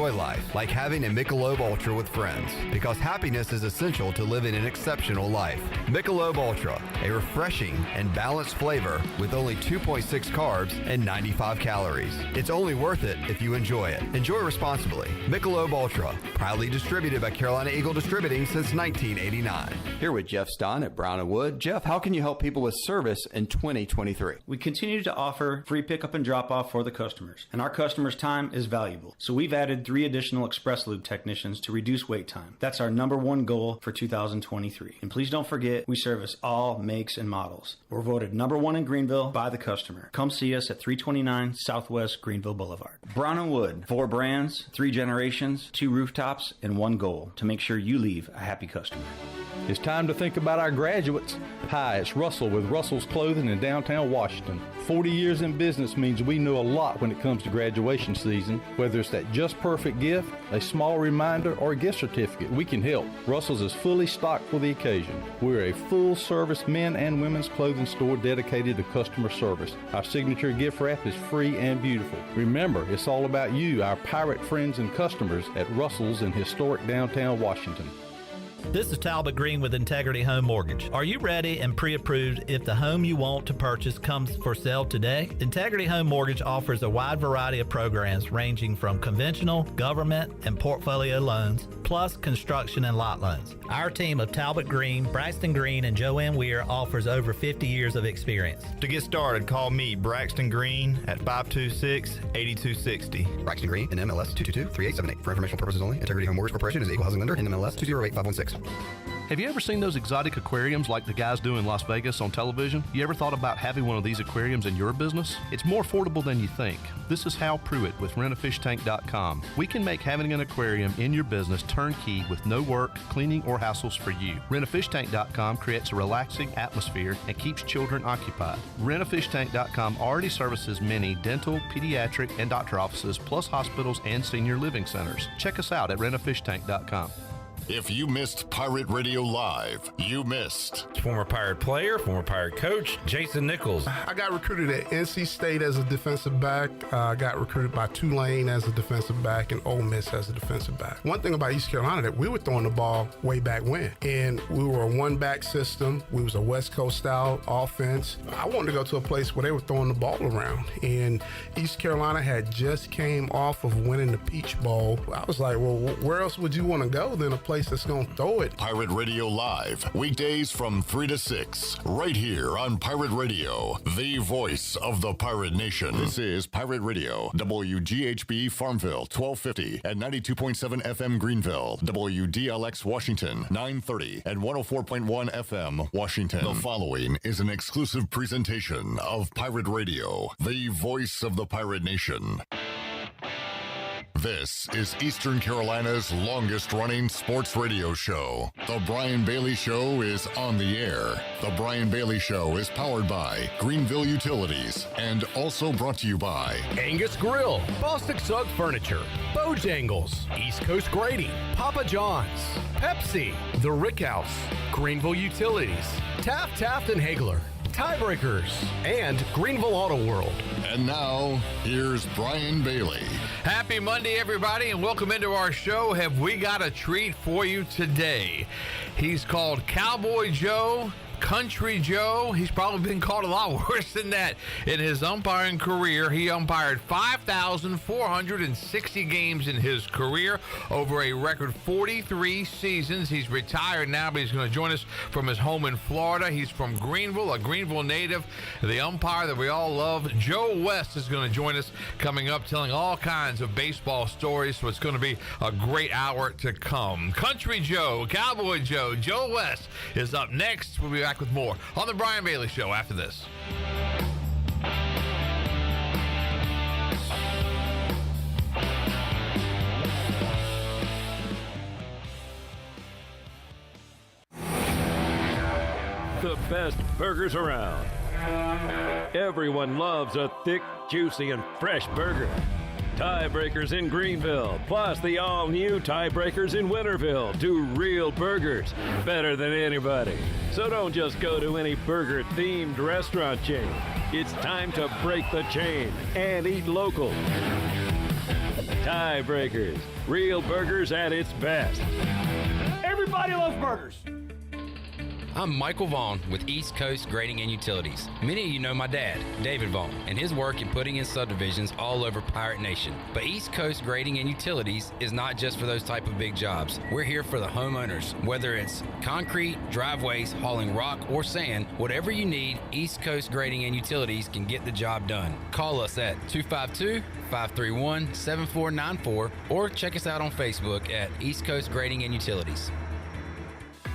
enjoy life, like having a Michelob Ultra with friends, because happiness is essential to living an exceptional life. Michelob Ultra, a refreshing and balanced flavor with only 2.6 carbs and 95 calories. It's only worth it if you enjoy it. Enjoy responsibly. Michelob Ultra, proudly distributed by Carolina Eagle Distributing since 1989. Here with Jeff Stein at Brown & Wood. Jeff, how can you help people with service in 2023? We continue to offer free pickup and drop-off for the customers, and our customers' time is valuable. So we've added 3 additional Express Lube technicians to reduce wait time. That's our #1 goal for 2023. And please don't forget, we service all makes and models. We're voted #1 in Greenville by the customer. Come see us at 329 Southwest Greenville Boulevard. Brown & Wood, 4 brands, 3 generations, 2 rooftops, and 1 goal to make sure you leave a happy customer. It's time to think about our graduates. Hi, it's Russell with Russell's Clothing in downtown Washington. 40 years in business means we know a lot when it comes to graduation season. Whether it's that just perfect gift, a small reminder, or a gift certificate, we can help. Russell's is fully stocked for the occasion. We're a full-service men and women's clothing store dedicated to customer service. Our signature gift wrap is free and beautiful. Remember, it's all about you, our pirate friends and customers at Russell's in historic downtown Washington. This is Talbot Green with Integrity Home Mortgage. Are you ready and pre-approved if the home you want to purchase comes for sale today? Integrity Home Mortgage offers a wide variety of programs ranging from conventional, government, and portfolio loans, plus construction and lot loans. Our team of Talbot Green, Braxton Green, and Joanne Weir offers over 50 years of experience. To get started, call me, Braxton Green, at 526-8260. Braxton Green, NMLS 222-3878. For informational purposes only, Integrity Home Mortgage Corporation is an equal housing lender, NMLS 208516. Have you ever seen those exotic aquariums like the guys do in Las Vegas on television? You ever thought about having one of these aquariums in your business? It's more affordable than you think. This is Hal Pruitt with rentafishtank.com. We can make having an aquarium in your business turnkey with no work, cleaning, or hassles for you. Rentafishtank.com creates a relaxing atmosphere and keeps children occupied. Rentafishtank.com already services many dental, pediatric, and doctor offices, plus hospitals and senior living centers. Check us out at rentafishtank.com. If you missed Pirate Radio Live, you missed. Former Pirate player, former Pirate coach, Jason Nichols. I got recruited at NC State as a defensive back. I got recruited by Tulane as a defensive back and Ole Miss as a defensive back. One thing about East Carolina that we were throwing the ball way back when. And we were a one-back system. We was a West Coast style offense. I wanted to go to a place where they were throwing the ball around. And East Carolina had just came off of winning the Peach Bowl. I was like, well, where else would you want to go than a place that's going to throw it? Pirate Radio Live, weekdays from 3 to 6, right here on Pirate Radio, the voice of the Pirate Nation. This is Pirate Radio, WGHB Farmville, 1250 and 92.7 FM Greenville, WDLX Washington, 930 and 104.1 FM Washington. The following is an exclusive presentation of Pirate Radio, the voice of the Pirate Nation. This is Eastern Carolina's longest-running sports radio show. The Brian Bailey Show is on the air. The Brian Bailey Show is powered by Greenville Utilities and also brought to you by Angus Grill, Bostic Sugg Furniture, Bojangles, East Coast Grading, Papa John's, Pepsi, The Rick House, Greenville Utilities, Taft and Hagler, Tiebreakers, and Greenville Auto World. And now, here's Brian Bailey. Happy Monday, everybody, and welcome into our show. Have we got a treat for you today? He's called Cowboy Joe, Country Joe. He's probably been called a lot worse than that in his umpiring career. He umpired 5,460 games in his career over a record 43 seasons. He's retired now, but he's going to join us from his home in Florida. He's from Greenville, a Greenville native. The umpire that we all love, Joe West, is going to join us coming up, telling all kinds of baseball stories. So it's going to be a great hour to come. Country Joe, Cowboy Joe, Joe West is up next. We'll be back with more on the Brian Bailey Show after this. The best burgers around. Everyone loves a thick, juicy, and fresh burger. Tiebreakers in Greenville, plus the all-new Tiebreakers in Winterville do real burgers better than anybody. So don't just go to any burger-themed restaurant chain. It's time to break the chain and eat local. Tiebreakers, real burgers at its best. Everybody loves burgers. I'm Michael Vaughn with East Coast Grading and Utilities. Many of you know my dad, David Vaughn, and his work in putting in subdivisions all over Pirate Nation. But East Coast Grading and Utilities is not just for those type of big jobs. We're here for the homeowners. Whether it's concrete, driveways, hauling rock, or sand, whatever you need, East Coast Grading and Utilities can get the job done. Call us at 252-531-7494 or check us out on Facebook at East Coast Grading and Utilities.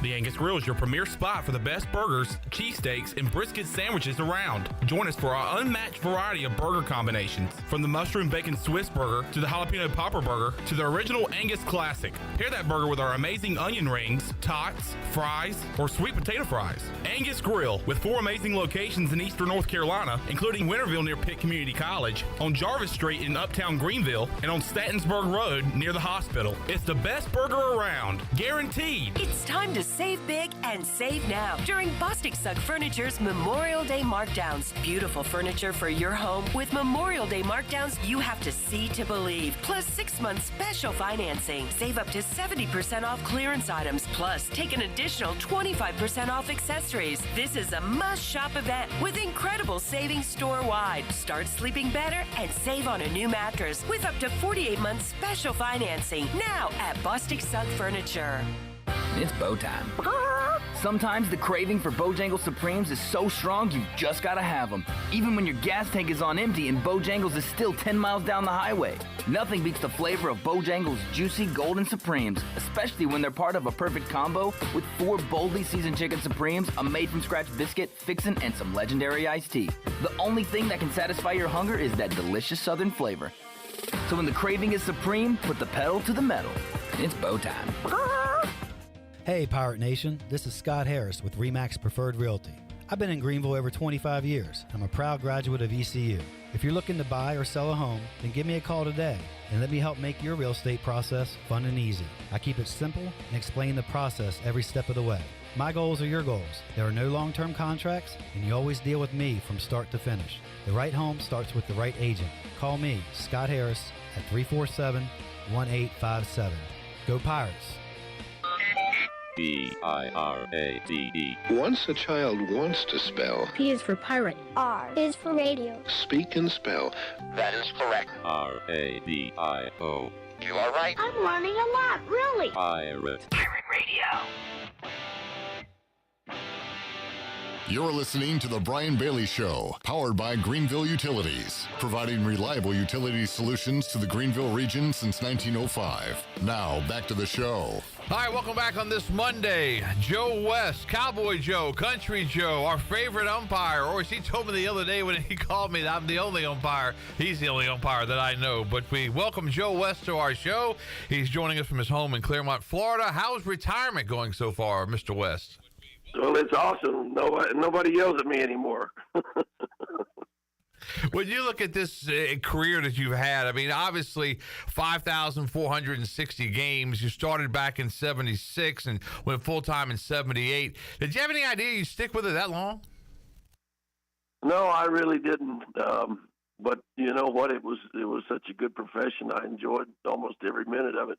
The Angus Grill is your premier spot for the best burgers, cheesesteaks, and brisket sandwiches around. Join us for our unmatched variety of burger combinations, from the mushroom bacon Swiss burger to the jalapeno popper burger to the original Angus classic. Pair that burger with our amazing onion rings, tots, fries, or sweet potato fries. Angus Grill, with 4 amazing locations in eastern North Carolina, including Winterville near Pitt Community College, on Jarvis Street in uptown Greenville, and on Statensburg Road near the hospital. It's the best burger around, guaranteed. It's time to save big and save now during Bostic Sugg Furniture's Memorial Day markdowns. Beautiful furniture for your home with Memorial Day markdowns you have to see to believe. Plus 6-month special financing. Save up to 70% off clearance items. Plus take an additional 25% off accessories. This is a must-shop event with incredible savings store-wide. Start sleeping better and save on a new mattress with up to 48 months special financing now at Bostic Sugg Furniture. It's bow time. Sometimes the craving for Bojangles Supremes is so strong you've just gotta have them. Even when your gas tank is on empty and Bojangles is still 10 miles down the highway. Nothing beats the flavor of Bojangles juicy golden Supremes, especially when they're part of a perfect combo with 4 boldly seasoned chicken Supremes, a made-from-scratch biscuit, fixin', and some legendary iced tea. The only thing that can satisfy your hunger is that delicious southern flavor. So when the craving is supreme, put the pedal to the metal. It's bow time. Hey Pirate Nation, this is Scott Harris with RE/MAX Preferred Realty. I've been in Greenville over 25 years. I'm a proud graduate of ECU. If you're looking to buy or sell a home, then give me a call today and let me help make your real estate process fun and easy. I keep it simple and explain the process every step of the way. My goals are your goals. There are no long-term contracts, and you always deal with me from start to finish. The right home starts with the right agent. Call me, Scott Harris, at 347-1857. Go Pirates! Pirate. Once a child wants to spell. P is for pirate. R is for radio. Speak and spell. That is correct. Radio. You are right. I'm learning a lot, really. Pirate. Pirate Radio. You're listening to The Brian Bailey Show, powered by Greenville Utilities, providing reliable utility solutions to the Greenville region since 1905. Now, back to the show. All right, welcome back on this Monday. Joe West, Cowboy Joe, Country Joe, our favorite umpire. Or as he told me the other day when he called me that I'm the only umpire. He's the only umpire that I know. But we welcome Joe West to our show. He's joining us from his home in Clermont, Florida. How's retirement going so far, Mr. West? Well, it's awesome. Nobody yells at me anymore. When you look at this career that you've had, I mean, obviously 5,460 games. You started back in 76 and went full-time in 78. Did you have any idea you'd stick with it that long? No, I really didn't. But you know what? It was such a good profession. I enjoyed almost every minute of it.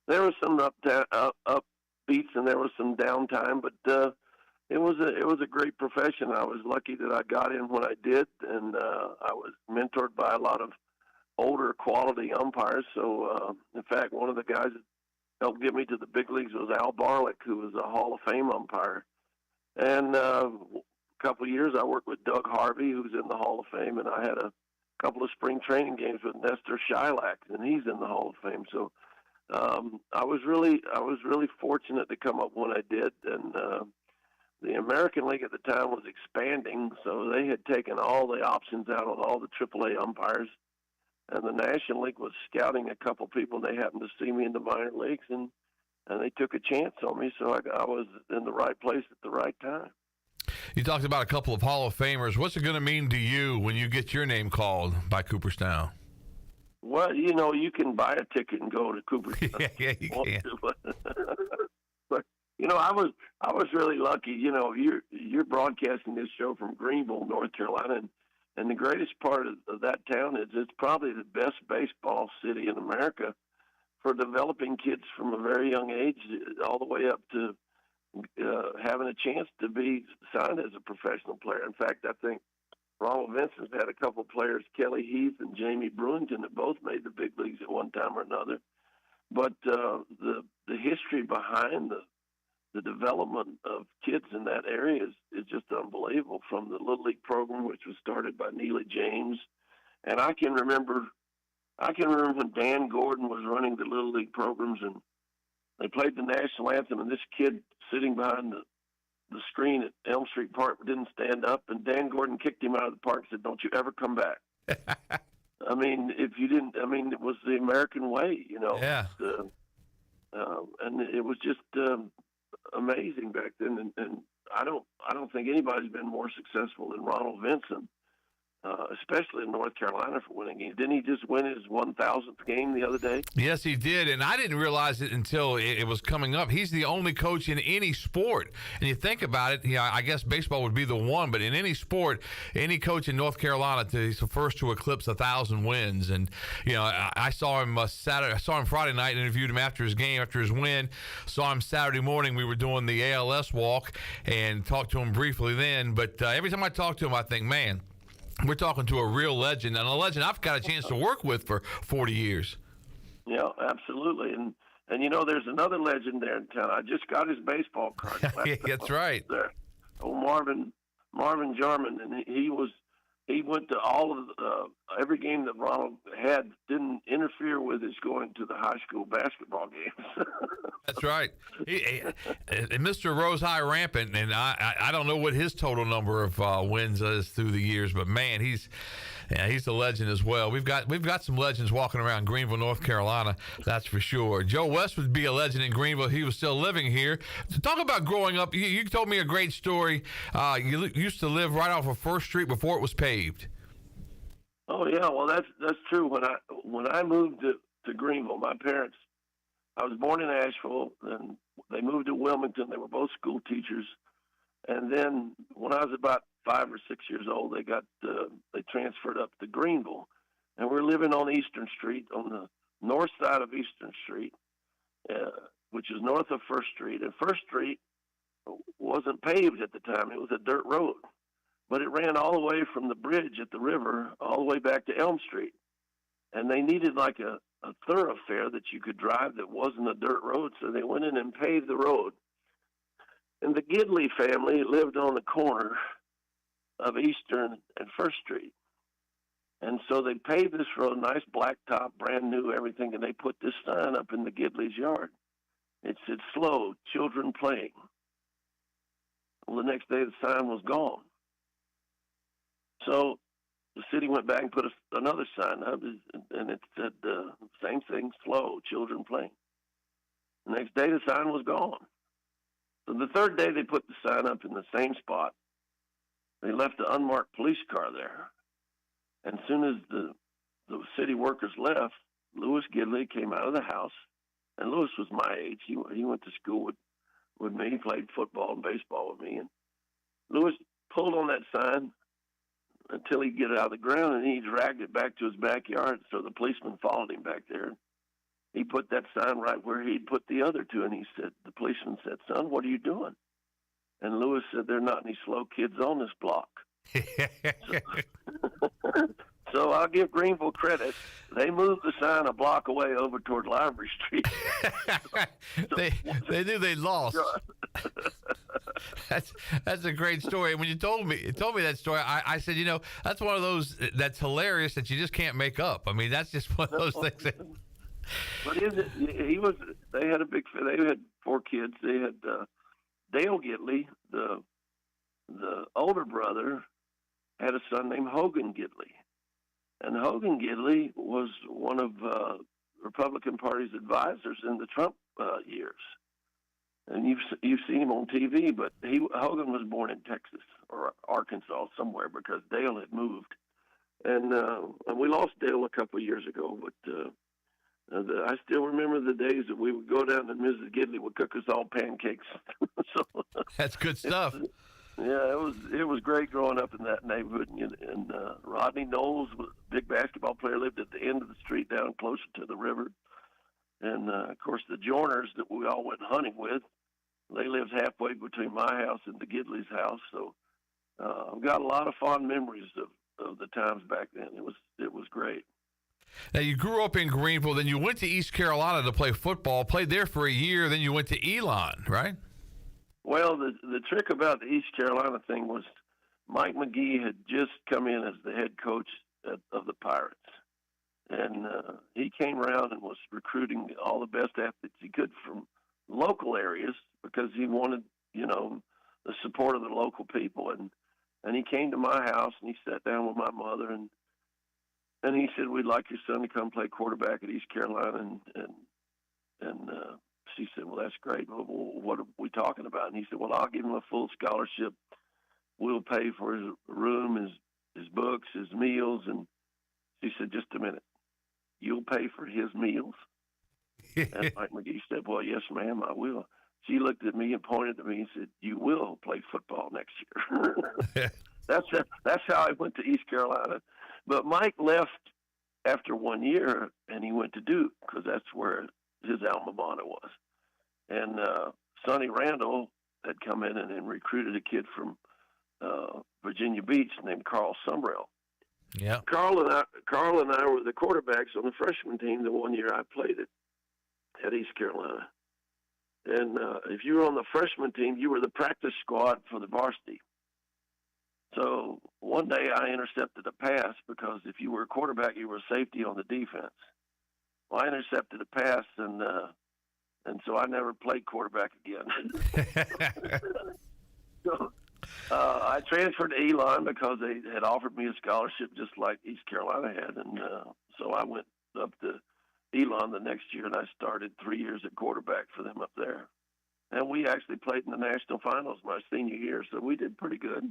There was some upbeats and there was some downtime, but it was a great profession. I was lucky that I got in when I did, and I was mentored by a lot of older quality umpires. So, in fact, one of the guys that helped get me to the big leagues was Al Barlick, who was a Hall of Fame umpire. And a couple of years I worked with Doug Harvey, who's in the Hall of Fame, and I had a couple of spring training games with Nestor Shylock, and he's in the Hall of Fame. So I was really fortunate to come up when I did, and the American League at the time was expanding, so they had taken all the options out on all the AAA umpires, and the National League was scouting a couple people. They happened to see me in the minor leagues, and they took a chance on me, so I was in the right place at the right time. You talked about a couple of Hall of Famers. What's it going to mean to you when you get your name called by Cooperstown? Well, you know, you can buy a ticket and go to Cooperstown. yeah, you can. But you know, I was really lucky. You know, you're broadcasting this show from Greenville, North Carolina, and And the greatest part of that town is it's probably the best baseball city in America for developing kids from a very young age all the way up to having a chance to be signed as a professional player. In fact, I think Ronald Vincent's had a couple of players, Kelly Heath and Jamie Brewington, that both made the big leagues at one time or another. But the history behind the development of kids in that area is just unbelievable. From the Little League program, which was started by Neely James, and I can remember when Dan Gordon was running the Little League programs, and they played the national anthem, and this kid sitting behind the screen at Elm Street Park didn't stand up, and Dan Gordon kicked him out of the park and said, "Don't you ever come back." I mean, if you didn't, I mean, it was the American way, you know. Yeah. And it was just amazing back then, and I don't think anybody's been more successful than Ronald Vincent, especially in North Carolina for winning games. Didn't he just win his 1,000th game the other day? Yes, he did, and I didn't realize it until it was coming up. He's the only coach in any sport, and you think about it, I guess baseball would be the one, but in any sport, any coach in North Carolina is the first to eclipse 1,000 wins. And I saw him Saturday. I saw him Friday night, interviewed him after his game, after his win. Saw him Saturday morning. We were doing the ALS walk and talked to him briefly then. But every time I talk to him, I think, man, we're talking to a real legend, and a legend I've got a chance to work with for 40 years. Yeah, absolutely. And there's another legend there in town. I just got his baseball card. That's right. There. Oh, Marvin Jarman, and he went to all of every game that Ronald had. Didn't interfere with his going to the high school basketball games. That's right. And Mr. Rose High Rampant, and I don't know what his total number of wins is through the years, but man, he's a legend as well. We've got some legends walking around Greenville, North Carolina, that's for sure. Joe West would be a legend in Greenville. He was still living here. Talk about growing up. You told me a great story. You used to live right off of First Street before it was paved. Oh yeah, well that's true. When I moved to Greenville, my parents, I was born in Asheville, and they moved to Wilmington. They were both school teachers, and then when I was about 5 or 6 years old, they transferred up to Greenville, and we're living on Eastern Street, on the north side of Eastern Street, which is north of First Street. And First Street wasn't paved at the time; it was a dirt road, but it ran all the way from the bridge at the river all the way back to Elm Street, and they needed like a thoroughfare that you could drive that wasn't a dirt road, so they went in and paved the road. And the Gidley family lived on the corner of Eastern and First Street. And so they paved this road, nice blacktop, brand new, everything, and they put this sign up in the Gidley's yard. It said, "Slow, children playing." Well, the next day the sign was gone. So the city went back and put another sign up, and it said same thing, "Slow, children playing." The next day the sign was gone. So the third day they put the sign up in the same spot. They left the unmarked police car there. And as soon as the city workers left, Lewis Gidley came out of the house. And Lewis was my age. He went to school with me. He played football and baseball with me. And Lewis pulled on that sign until he'd get it out of the ground, and he dragged it back to his backyard. So the policeman followed him back there. He put that sign right where he'd put the other two. And the policeman said, "Son, what are you doing?" And Lewis said, "There are not any slow kids on this block." So I'll give Greenville credit. They moved the sign a block away over toward Library Street. They knew they lost. That's a great story. When you told me that story, I said, that's one of those that's hilarious that you just can't make up. I mean, that's just one of those things. What is it? They had 4 kids. They had Dale Gidley, the older brother, had a son named Hogan Gidley. And Hogan Gidley was one of Republican Party's advisors in the Trump years. And you've seen him on TV, but Hogan was born in Texas or Arkansas somewhere because Dale had moved. And we lost Dale a couple of years ago, but I still remember the days that we would go down and Mrs. Gidley would cook us all pancakes. That's good stuff. Yeah, it was great growing up in that neighborhood. And Rodney Knowles, was a big basketball player, lived at the end of the street down closer to the river. And, of course, the Joiners that we all went hunting with, they lived halfway between my house and the Gidley's house. So I've got a lot of fond memories of the times back then. It was great. Now, you grew up in Greenville, then you went to East Carolina to play football, played there for a year, then you went to Elon, right? Well, the trick about the East Carolina thing was Mike McGee had just come in as the head coach of the Pirates. And he came around and was recruiting all the best athletes he could from local areas because he wanted, the support of the local people. And he came to my house and he sat down with my mother and he said, "We'd like your son to come play quarterback at East Carolina." And she said, "Well, that's great. Well, what are we talking about?" And he said, "Well, I'll give him a full scholarship. We'll pay for his room, his books, his meals." And she said, "Just a minute. You'll pay for his meals?" And Mike McGee said, "Well, yes, ma'am, I will." She looked at me and pointed to me and said, "You will play football next year." That's how I went to East Carolina. But Mike left after 1 year, and he went to Duke because that's where his alma mater was. And Sonny Randall had come in and recruited a kid from Virginia Beach named Carl Summerall. Yeah. Carl and I were the quarterbacks on the freshman team the 1 year I played at East Carolina. And if you were on the freshman team, you were the practice squad for the varsity. So one day I intercepted a pass because if you were a quarterback, you were a safety on the defense. Well, I intercepted a pass, and so I never played quarterback again. So I transferred to Elon because they had offered me a scholarship just like East Carolina had, and so I went up to Elon the next year, and I started 3 years at quarterback for them up there. And we actually played in the national finals my senior year, so we did pretty good.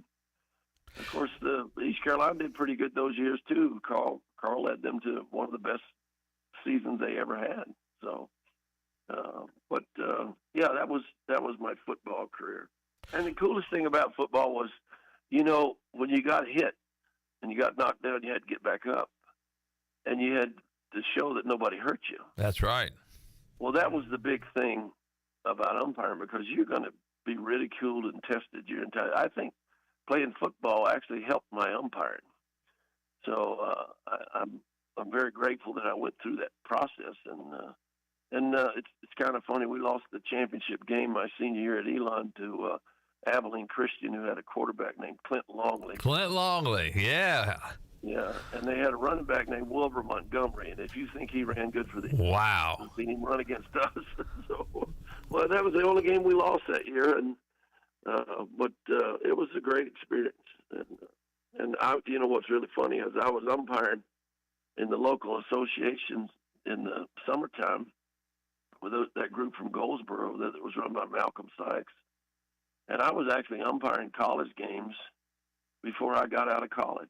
Of course, the East Carolina did pretty good those years too. Carl led them to one of the best seasons they ever had. So, yeah, that was my football career. And the coolest thing about football was, when you got hit and you got knocked down, you had to get back up, and you had to show that nobody hurt you. That's right. Well, that was the big thing about umpiring because you're going to be ridiculed and tested your entire. I think playing football actually helped my umpiring. So I'm very grateful that I went through that process. And it's kind of funny. We lost the championship game my senior year at Elon to Abilene Christian, who had a quarterback named Clint Longley. Clint Longley, yeah. Yeah, and they had a running back named Wilbur Montgomery. And if you think he ran good for the wow, you've seen him run against us. So, well, that was the only game we lost that year, and but it was a great experience. And what's really funny is I was umpiring in the local associations in the summertime with that group from Goldsboro that was run by Malcolm Sykes. And I was actually umpiring college games before I got out of college.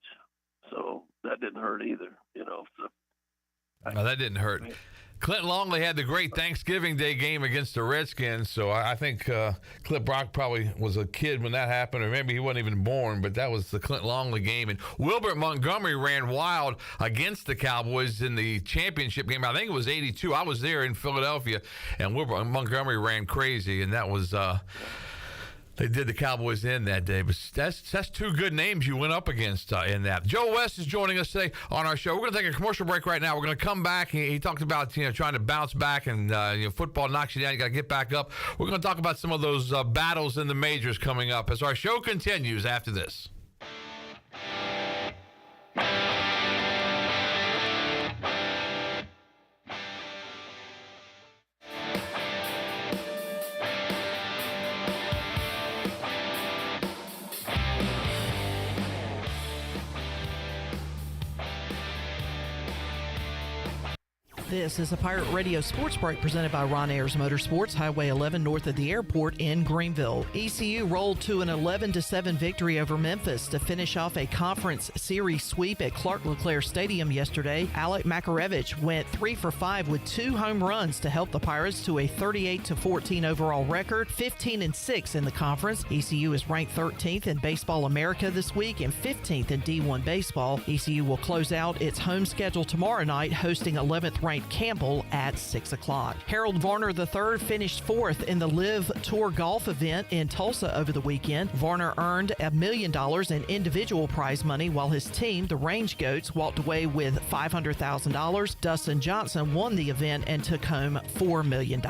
So that didn't hurt either, So no, that didn't hurt. Clint Longley had the great Thanksgiving Day game against the Redskins, so I think Clint Brock probably was a kid when that happened, or maybe he wasn't even born, but that was the Clint Longley game. And Wilbert Montgomery ran wild against the Cowboys in the championship game. I think it was 82. I was there in Philadelphia, and Wilbert Montgomery ran crazy, and that was they did the Cowboys in that day. But that's two good names you went up against in that. Joe West is joining us today on our show. We're going to take a commercial break right now. We're going to come back. He talked about trying to bounce back, and football knocks you down. You got to get back up. We're going to talk about some of those battles in the majors coming up as our show continues after this. This is a Pirate Radio Sports Break presented by Ron Ayers Motorsports, Highway 11 north of the airport in Greenville. ECU rolled to an 11-7 victory over Memphis to finish off a conference series sweep at Clark LeClaire Stadium yesterday. Alec Makarevich went 3 for 5 with 2 home runs to help the Pirates to a 38-14 overall record, 15-6 in the conference. ECU is ranked 13th in Baseball America this week and 15th in D1 baseball. ECU will close out its home schedule tomorrow night, hosting 11th ranked Campbell at 6 o'clock. Harold Varner III finished 4th in the Live Tour golf event in Tulsa over the weekend. Varner earned $1 million in individual prize money, while his team, the Range Goats, walked away with $500,000. Dustin Johnson won the event and took home $4 million.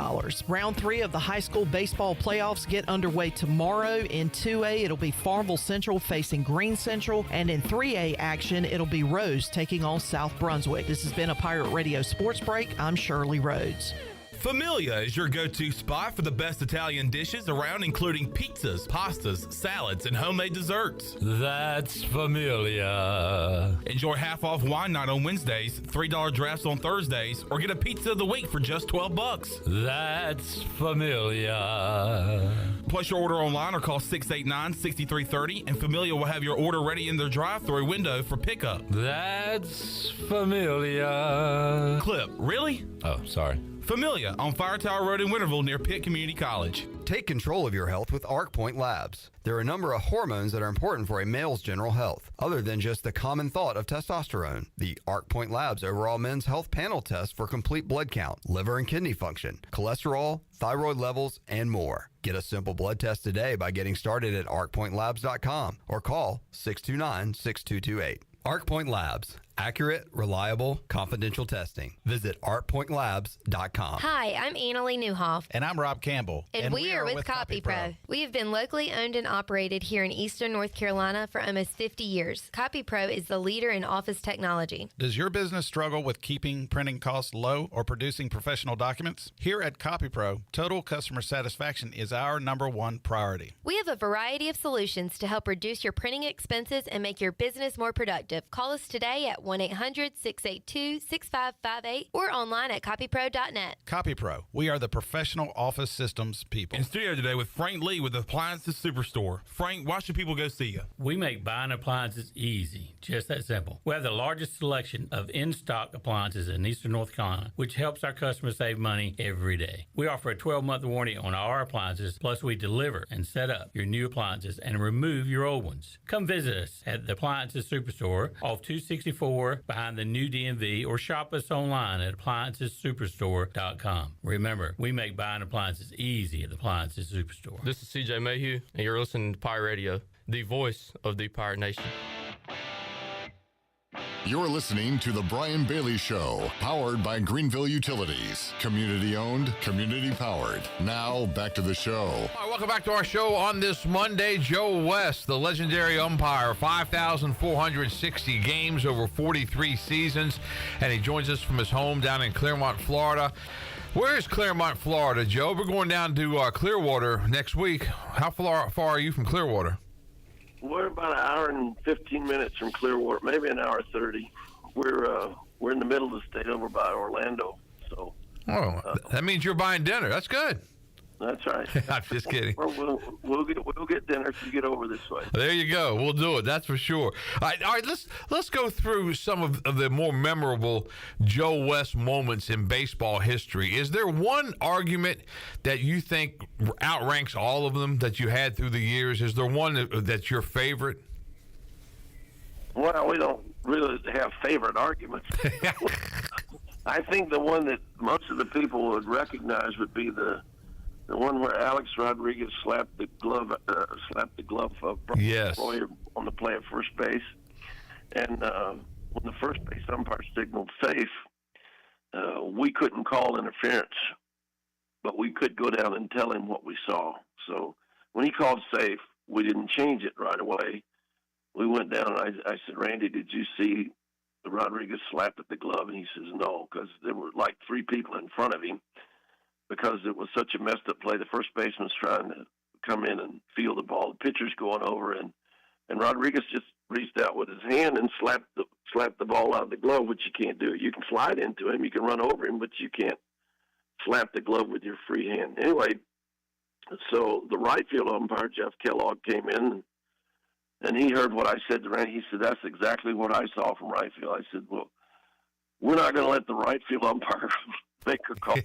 Round 3 of the high school baseball playoffs get underway tomorrow. In 2A, it'll be Farmville Central facing Greene Central, and in 3A action, it'll be Rose taking on South Brunswick. This has been a Pirate Radio Sports Break. I'm Shirley Rhodes. Familia is your go-to spot for the best Italian dishes around, including pizzas, pastas, salads, and homemade desserts. That's Familia. Enjoy half-off wine night on Wednesdays, $3 drafts on Thursdays, or get a pizza of the week for just $12. That's Familia. Place your order online or call 689-6330, and Familia will have your order ready in their drive-thru window for pickup. That's Familia. Clip, really? Oh, sorry. Familia on Fire Tower Road in Winterville near Pitt Community College. Take control of your health with ArcPoint Labs. There are a number of hormones that are important for a male's general health, other than just the common thought of testosterone. The ArcPoint Labs Overall Men's Health Panel test for complete blood count, liver and kidney function, cholesterol, thyroid levels, and more. Get a simple blood test today by getting started at arcpointlabs.com or call 629-6228. ArcPoint Labs. Accurate, reliable, confidential testing. Visit artpointlabs.com. Hi, I'm Annalie Newhoff. And I'm Rob Campbell. And we are with CopyPro. We have been locally owned and operated here in Eastern North Carolina for almost 50 years. CopyPro is the leader in office technology. Does your business struggle with keeping printing costs low or producing professional documents? Here at CopyPro, total customer satisfaction is our #1 priority. We have a variety of solutions to help reduce your printing expenses and make your business more productive. Call us today at 1-800-682-6558 or online at copypro.net. CopyPro, we are the professional office systems people. In studio today with Frank Lee with Appliances Superstore. Frank, why should people go see you? We make buying appliances easy, just that simple. We have the largest selection of in-stock appliances in Eastern North Carolina, which helps our customers save money every day. We offer a 12-month warranty on our appliances, plus we deliver and set up your new appliances and remove your old ones. Come visit us at the Appliances Superstore off 264 behind the new DMV, or shop us online at AppliancesSuperstore.com. Remember, we make buying appliances easy at the Appliances Superstore. This is CJ Mayhew, and you're listening to Pirate Radio, the voice of the Pirate Nation. You're listening to The Brian Bailey Show, powered by Greenville Utilities. Community owned, community powered. Now, back to the show. All right, welcome back to our show on this Monday. Joe West, the legendary umpire, 5,460 games over 43 seasons, and he joins us from his home down in Clearmont, Florida. Where is Clearmont, Florida, Joe? We're going down to Clearwater next week. How far are you from Clearwater? We're about an hour and 15 minutes from Clearwater, maybe an hour 30. We're in the middle of the state over by Orlando. So. That means you're buying dinner. That's good. That's right. I'm just kidding. We'll get dinner if you get over this way. There you go. We'll do it. That's for sure. All right. Let's go through some of the more memorable Joe West moments in baseball history. Is there one argument that you think outranks all of them that you had through the years? Is there one that's your favorite? Well, we don't really have favorite arguments. I think the one that most of the people would recognize would be the one where Alex Rodriguez slapped the glove of Brian Royer on the play at first base. And when the first base umpire signaled safe, we couldn't call interference, but we could go down and tell him what we saw. So when he called safe, we didn't change it right away. We went down, and I said, Randy, did you see Rodriguez slapped at the glove? And he says, no, because there were like 3 people in front of him. Because it was such a messed up play. The first baseman's trying to come in and field the ball. The pitcher's going over, and Rodriguez just reached out with his hand and slapped the ball out of the glove, which you can't do. You can slide into him, you can run over him, but you can't slap the glove with your free hand. Anyway, so the right field umpire, Jeff Kellogg, came in, and he heard what I said to Randy. He said, "That's exactly what I saw from right field." I said, "Well, we're not going to let the right field umpire make a call.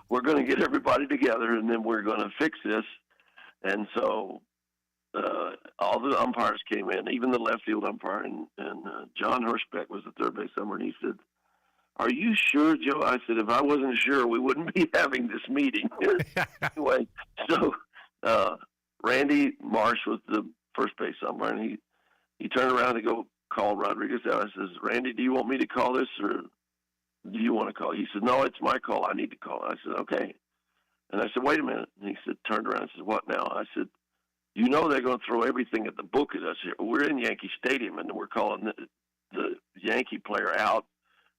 We're going to get everybody together, and then we're going to fix this." And so all the umpires came in, even the left field umpire, and John Hirschbeck was the third base umpire, and he said, "Are you sure, Joe?" I said, "If I wasn't sure, we wouldn't be having this meeting." Anyway, so Randy Marsh was the first base umpire, and he turned around to go call Rodriguez out. I says, "Randy, do you want me to call this, or do you want to call?" He said, "No, it's my call. I need to call." I said, "Okay." And I said, "Wait a minute." And he said, turned around and said, "What now?" I said, "You know they're going to throw everything at the book at us here. We're in Yankee Stadium, and we're calling the Yankee player out,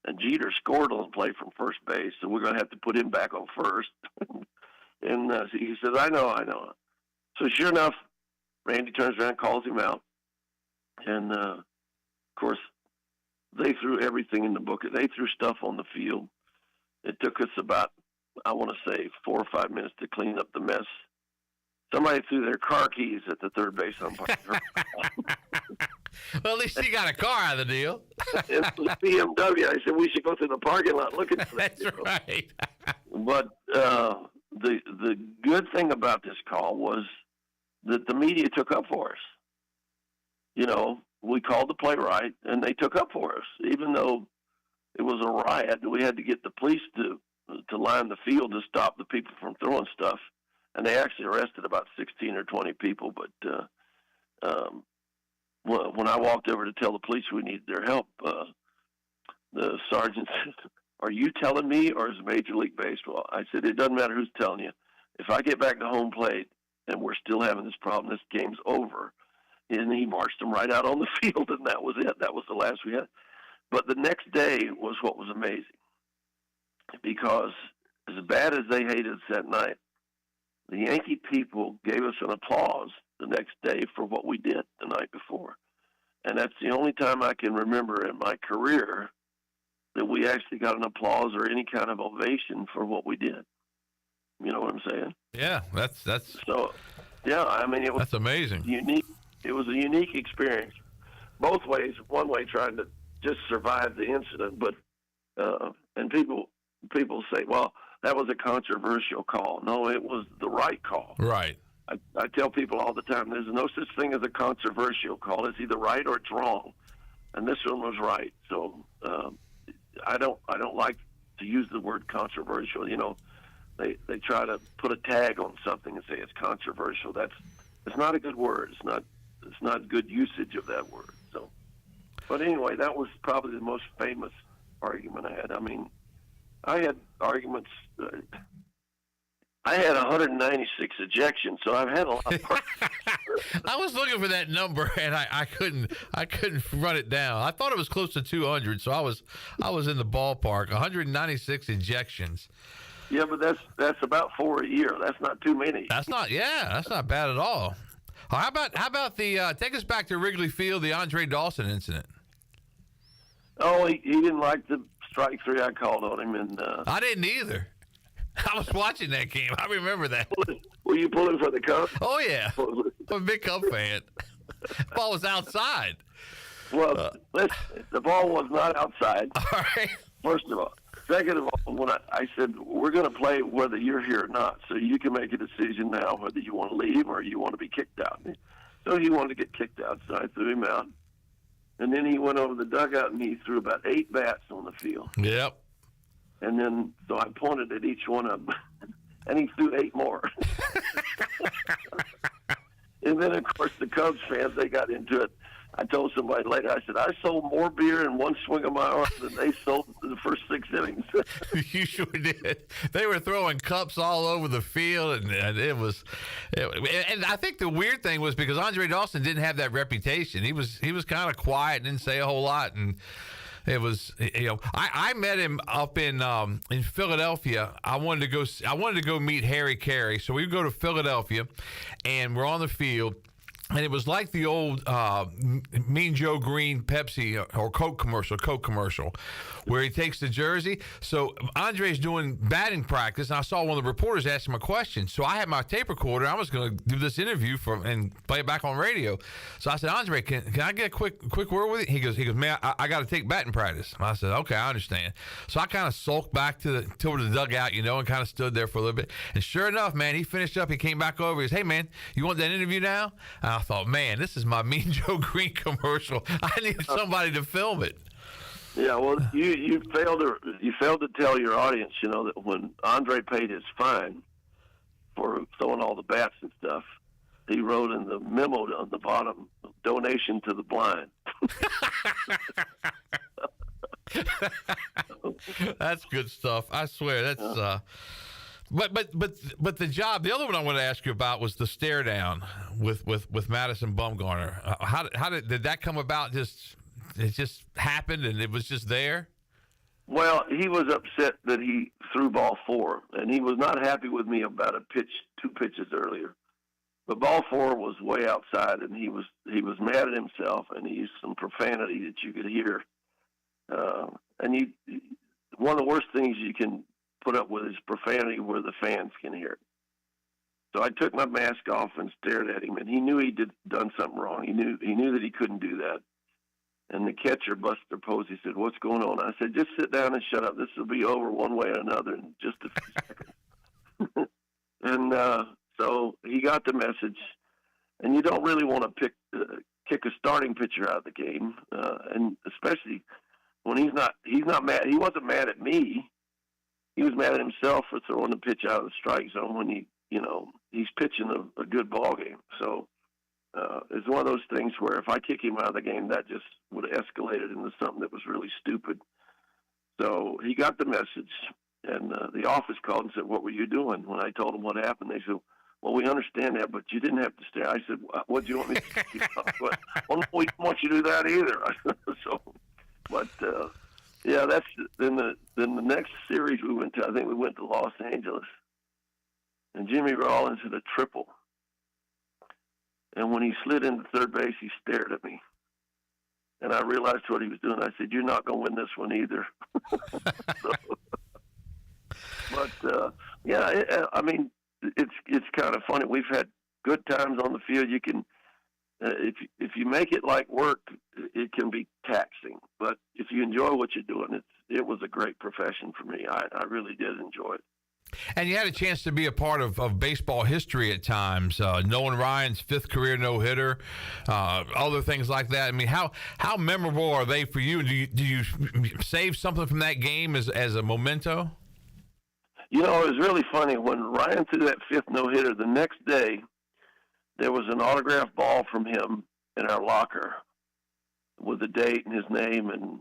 and Jeter scored on the play from first base, so we're going to have to put him back on first." And he said, I know. So sure enough, Randy turns around and calls him out. And, of course, they threw everything in the book. They threw stuff on the field. It took us about, I want to say, 4 or 5 minutes to clean up the mess. Somebody threw their car keys at the third base umpire. Well, at least he got a car out of the deal. It was BMW. I said, we should go through the parking lot looking for that. That's right. But the good thing about this call was that the media took up for us. You know, we called the play right, and they took up for us. Even though it was a riot, we had to get the police to line the field to stop the people from throwing stuff. And they actually arrested about 16 or 20 people. But when I walked over to tell the police we needed their help, the sergeant said, "Are you telling me, or is Major League Baseball?" I said, "It doesn't matter who's telling you. If I get back to home plate and we're still having this problem, this game's over." And he marched them right out on the field, and that was it. That was the last we had. But the next day was what was amazing, because as bad as they hated us that night, the Yankee people gave us an applause the next day for what we did the night before. And that's the only time I can remember in my career that we actually got an applause or any kind of ovation for what we did. You know what I'm saying? Yeah, that's so. Yeah, I mean, that's amazing. Unique. It was a unique experience, both ways. One way trying to just survive the incident, but and people say, "Well, that was a controversial call." No, it was the right call. Right. I tell people all the time, there's no such thing as a controversial call. It's either right or it's wrong, and this one was right. So I don't like to use the word controversial. You know, they try to put a tag on something and say it's controversial. It's not a good word. It's not good usage of that word. So, but anyway, that was probably the most famous argument I had. I mean, I had arguments. I had 196 ejections, so I've had a lot of I was looking for that number, and I couldn't run it down. I thought it was close to 200, so I was in the ballpark. 196 ejections. Yeah, but that's about 4 a year. That's not too many. That's not bad at all. How about the take us back to Wrigley Field, the Andre Dawson incident? Oh, he didn't like the strike three I called on him, and I didn't either. I was watching that game. I remember that. Were you pulling for the Cubs? Oh yeah, I'm a big Cub fan. The ball was outside. Well, the ball was not outside. All right. First of all. Second of all, when I said, we're going to play whether you're here or not, so you can make a decision now whether you want to leave or you want to be kicked out. So he wanted to get kicked out, so I threw him out. And then he went over the dugout and he threw about 8 bats on the field. Yep. And then, so I pointed at each one of them, and he threw 8 more. And then, of course, the Cubs fans, they got into it. I told somebody later, I said, I sold more beer in one swing of my arm than they sold in the first 6 innings. You sure did. They were throwing cups all over the field, and and I think the weird thing was because Andre Dawson didn't have that reputation. He was kind of quiet, didn't say a whole lot, and it was, you know, I met him up in Philadelphia. I wanted to go meet Harry Carey, so we go to Philadelphia, and we're on the field. And it was like the old Mean Joe Green Pepsi or Coke commercial, where he takes the jersey. So Andre's doing batting practice, and I saw one of the reporters ask him a question. So I had my tape recorder. I was going to do this interview and play it back on radio. So I said, Andre, can I get a quick word with you? He goes, man, I got to take batting practice. I said, okay, I understand. So I kind of sulked back toward the dugout, and kind of stood there for a little bit. And sure enough, man, he finished up. He came back over. He goes, hey, man, you want that interview now? And I thought, man, this is my Mean Joe Green commercial. I need somebody to film it. Yeah, well, you failed to tell your audience, that when Andre paid his fine for throwing all the bats and stuff, he wrote in the memo on the bottom, donation to the blind. That's good stuff. I swear. That's But the job. The other one I wanted to ask you about was the stare down with Madison Bumgarner. How did that come about? It just happened and it was just there. Well, he was upset that he threw ball 4, and he was not happy with me about a pitch, 2 pitches earlier. But ball 4 was way outside, and he was mad at himself, and he used some profanity that you could hear. And one of the worst things you can put up with is profanity where the fans can hear it. So I took my mask off and stared at him, and he knew he'd done something wrong. He knew that he couldn't do that. And the catcher, Buster Posey, said, "What's going on?" I said, "Just sit down and shut up. This will be over one way or another in just a few seconds." And so he got the message. And you don't really want to kick a starting pitcher out of the game, and especially when he's not mad. He wasn't mad at me. He was mad at himself for throwing the pitch out of the strike zone when he's pitching a good ball game. So it's one of those things where if I kick him out of the game, that just would have escalated into something that was really stupid. So he got the message, and the office called and said, "What were you doing?" When I told them what happened, they said, "Well, we understand that, but you didn't have to stay." I said, "What do you want me to do?" "Well, no, we don't want you to do that either." Yeah, that's then the next series we went to. I think we went to Los Angeles, and Jimmy Rollins hit a triple. And when he slid into third base, he stared at me, and I realized what he was doing. I said, "You're not going to win this one either." I mean, it's kind of funny. We've had good times on the field. You can. If you make it like work, it can be taxing. But if you enjoy what you're doing, it was a great profession for me. I really did enjoy it. And you had a chance to be a part of baseball history at times. Nolan Ryan's 5th career no-hitter, other things like that. I mean, how memorable are they for you? Do you save something from that game as a memento? It was really funny. When Ryan threw that 5th no-hitter, the next day, there was an autographed ball from him in our locker with the date and his name, and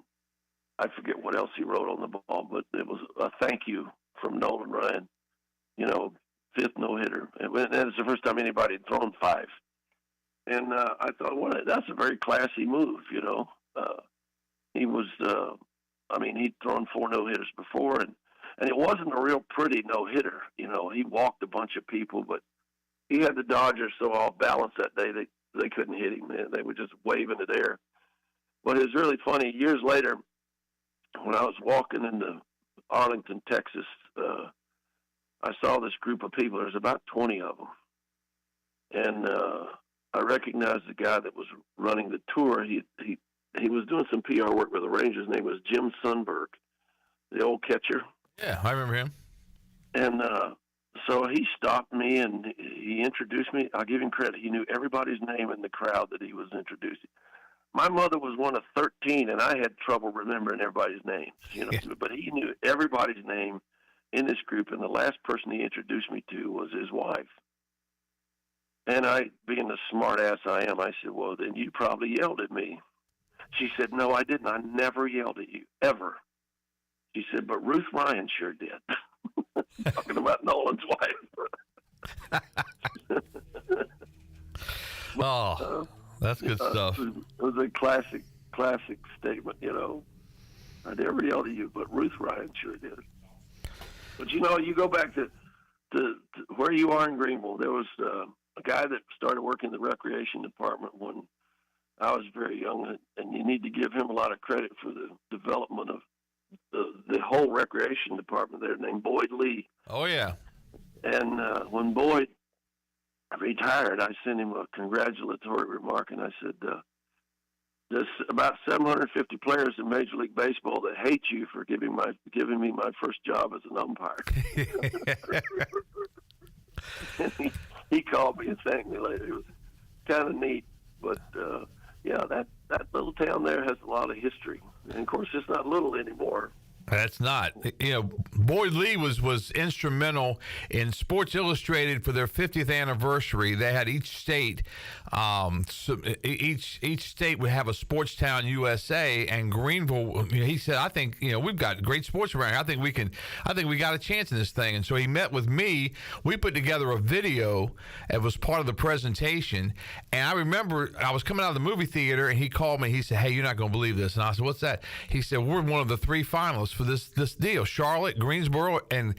I forget what else he wrote on the ball, but it was a thank you from Nolan Ryan, 5th no-hitter. And it's the first time anybody had thrown 5. And I thought, well, that's a very classy move, He was, he'd thrown 4 no-hitters before, and it wasn't a real pretty no-hitter. He walked a bunch of people, but he had the Dodgers so off balance that day they couldn't hit him. They were just waving it there. But it was really funny. Years later, when I was walking into Arlington, Texas, I saw this group of people. There's about 20 of them. And I recognized the guy that was running the tour. He was doing some PR work with the Rangers. His name was Jim Sundberg, the old catcher. Yeah, I remember him. And so he stopped me and he introduced me. I'll give him credit. He knew everybody's name in the crowd that he was introducing. My mother was one of 13, and I had trouble remembering everybody's names, But he knew everybody's name in this group, and the last person he introduced me to was his wife. And I, being the smart ass I am, I said, "Well, then you probably yelled at me." She said, "No, I didn't. I never yelled at you, ever." She said, "But Ruth Ryan sure did." Talking about Nolan's wife. Oh, that's good stuff. It was a classic statement, I never yelled at you, but Ruth Ryan sure did. But you go back to where you are in Greenville. There was a guy that started working in the recreation department when I was very young, and you need to give him a lot of credit for the development of the whole recreation department there, named Boyd Lee. Oh, yeah. And when Boyd retired, I sent him a congratulatory remark, and I said, there's about 750 players in Major League Baseball that hate you for giving me my first job as an umpire. And he called me and thanked me later. It was kind of neat, but that little town there has a lot of history, and of course it's not little anymore. That's not. Boyd Lee was instrumental in Sports Illustrated for their 50th anniversary. They had each state, each state would have a sports town USA, and Greenville. He said, "I think we've got great sports around here. I think we got a chance in this thing." And so he met with me. We put together a video. It was part of the presentation, and I remember I was coming out of the movie theater, and he called me. He said, "Hey, you're not going to believe this." And I said, "What's that?" He said, "We're one of the 3 finalists for this deal: Charlotte, Greensboro, and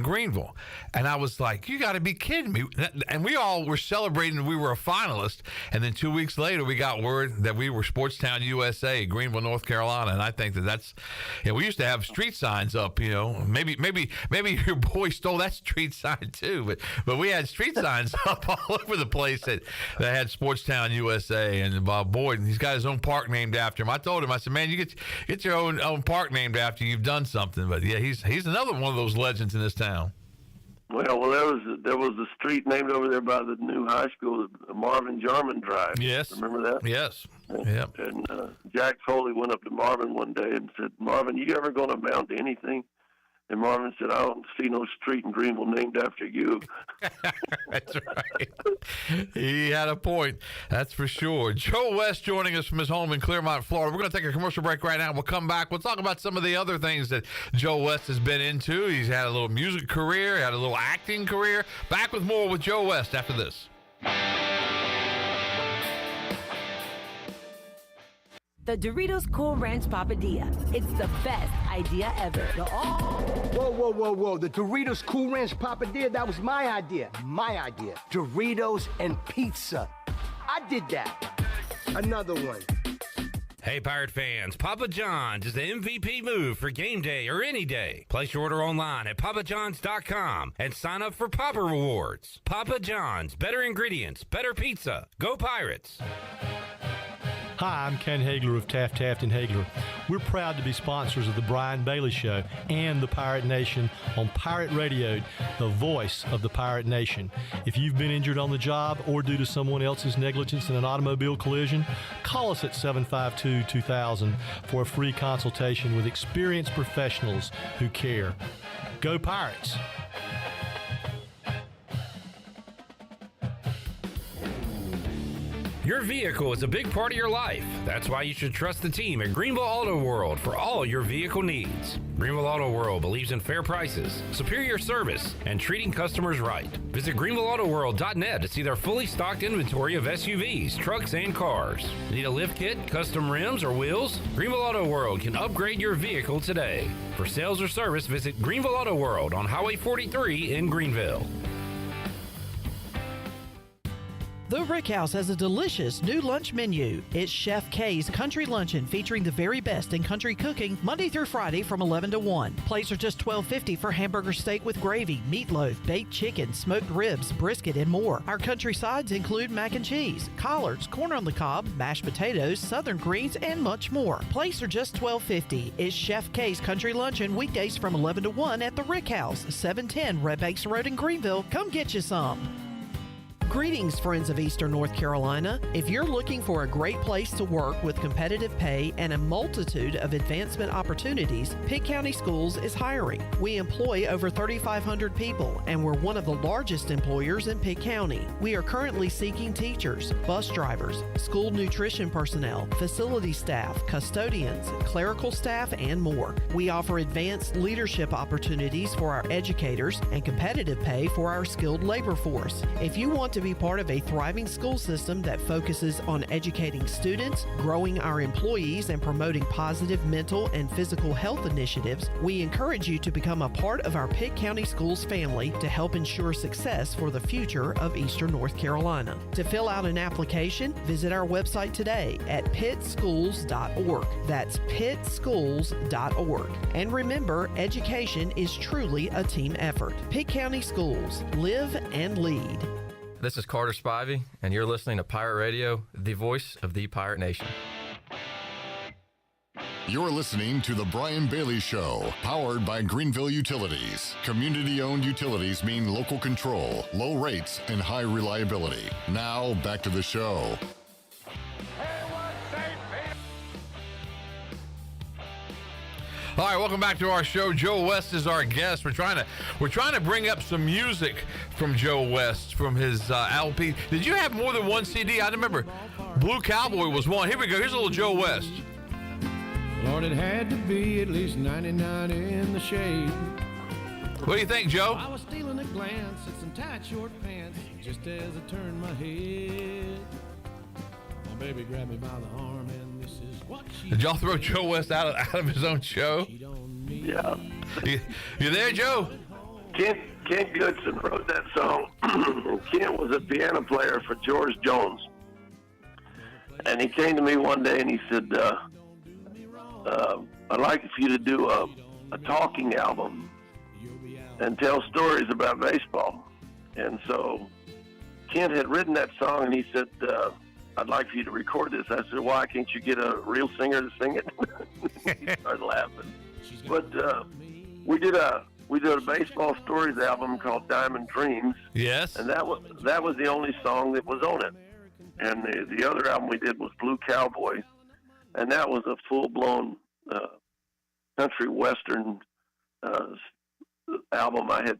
Greenville." And I was like, "You got to be kidding me!" And we all were celebrating that we were a finalist. And then 2 weeks later, we got word that we were Sportstown USA, Greenville, North Carolina. And I think that's we used to have street signs up. Maybe your boy stole that street sign too. But we had street signs up all over the place that had Sportstown USA. And Bob Boyd, he's got his own park named after him. I told him, I said, "Man, you get your own park named after you. You've done something." But yeah, he's another one of those legends in this town. Well, there was a street named over there by the new high school, Marvin Jarman Drive. Yes. Remember that? Yes. Yep. And Jack Foley went up to Marvin one day and said, "Marvin, you ever going to amount to anything?" And Marvin said, "I don't see no street in Greenville named after you." That's right. He had a point. That's for sure. Joe West joining us from his home in Clearmont, Florida. We're going to take a commercial break right now. We'll come back. We'll talk about some of the other things that Joe West has been into. He's had a little music career, had a little acting career. Back with more with Joe West after this. The Doritos Cool Ranch Papadilla. It's the best idea ever. Whoa. The Doritos Cool Ranch Papadilla, that was my idea. Doritos and pizza. I did that. Another one. Hey, Pirate fans, Papa John's is the MVP move for game day or any day. Place your order online at papajohns.com and sign up for Papa Rewards. Papa John's, better ingredients, better pizza. Go Pirates! Hi, I'm Ken Hagler of Taft, and Hagler. We're proud to be sponsors of the Brian Bailey Show and the Pirate Nation on Pirate Radio, the voice of the Pirate Nation. If you've been injured on the job or due to someone else's negligence in an automobile collision, call us at 752-2000 for a free consultation with experienced professionals who care. Go Pirates! Your vehicle is a big part of your life. That's why you should trust the team at Greenville Auto World for all your vehicle needs. Greenville Auto World believes in fair prices, superior service, and treating customers right. Visit GreenvilleAutoWorld.net to see their fully stocked inventory of SUVs, trucks, and cars. Need a lift kit, custom rims, or wheels? Greenville Auto World can upgrade your vehicle today. For sales or service, visit Greenville Auto World on Highway 43 in Greenville. The Rick House has a delicious new lunch menu. It's Chef K's Country Luncheon featuring the very best in country cooking Monday through Friday from 11 to 1. Plates are just $12.50 for hamburger steak with gravy, meatloaf, baked chicken, smoked ribs, brisket, and more. Our country sides include mac and cheese, collards, corn on the cob, mashed potatoes, southern greens, and much more. Plates are just $12.50. It's Chef K's Country Luncheon weekdays from 11 to 1 at the Rick House, 710 Red Banks Road in Greenville. Come get you some. Greetings, friends of Eastern North Carolina. If you're looking for a great place to work with competitive pay and a multitude of advancement opportunities, Pitt County Schools is hiring. We employ over 3,500 people, and we're one of the largest employers in Pitt County. We are currently seeking teachers, bus drivers, school nutrition personnel, facility staff, custodians, clerical staff, and more. We offer advanced leadership opportunities for our educators and competitive pay for our skilled labor force. If you want to to be part of a thriving school system that focuses on educating students, growing our employees, and promoting positive mental and physical health initiatives, we encourage you to become a part of our Pitt County Schools family to help ensure success for the future of Eastern North Carolina. To fill out an application, visit our website today at pittschools.org. That's pittschools.org. And remember, education is truly a team effort. Pitt County Schools. Live and lead. This is Carter Spivey, and you're listening to Pirate Radio, the voice of the Pirate Nation. You're listening to The Brian Bailey Show, powered by Greenville Utilities. Community-owned utilities mean local control, low rates, and high reliability. Now, back to the show. All right, welcome back to our show. Joe West is our guest. We're trying to bring up some music from Joe West from his LP. Did you have more than one CD? I remember Blue Cowboy was one. Here we go. Here's a little Joe West. Lord, it had to be at least 99 in the shade. What do you think, Joe? I was stealing a glance at some tight short pants just as I turned my head. My baby grabbed me by the arm, and this is what she Did y'all throw Joe West out of his own show? Yeah. You there, Joe? Kent Goodson wrote that song. Kent was a piano player for George Jones. And he came to me one day and he said, I'd like for you to do a talking album and tell stories about baseball. And so Kent had written that song, and he said, I'd like for you to record this. I said, why can't you get a real singer to sing it? He started laughing. But we did a baseball stories album called Diamond Dreams. Yes. And that was the only song that was on it. And the other album we did was Blue Cowboy. And that was a full-blown country western album. I had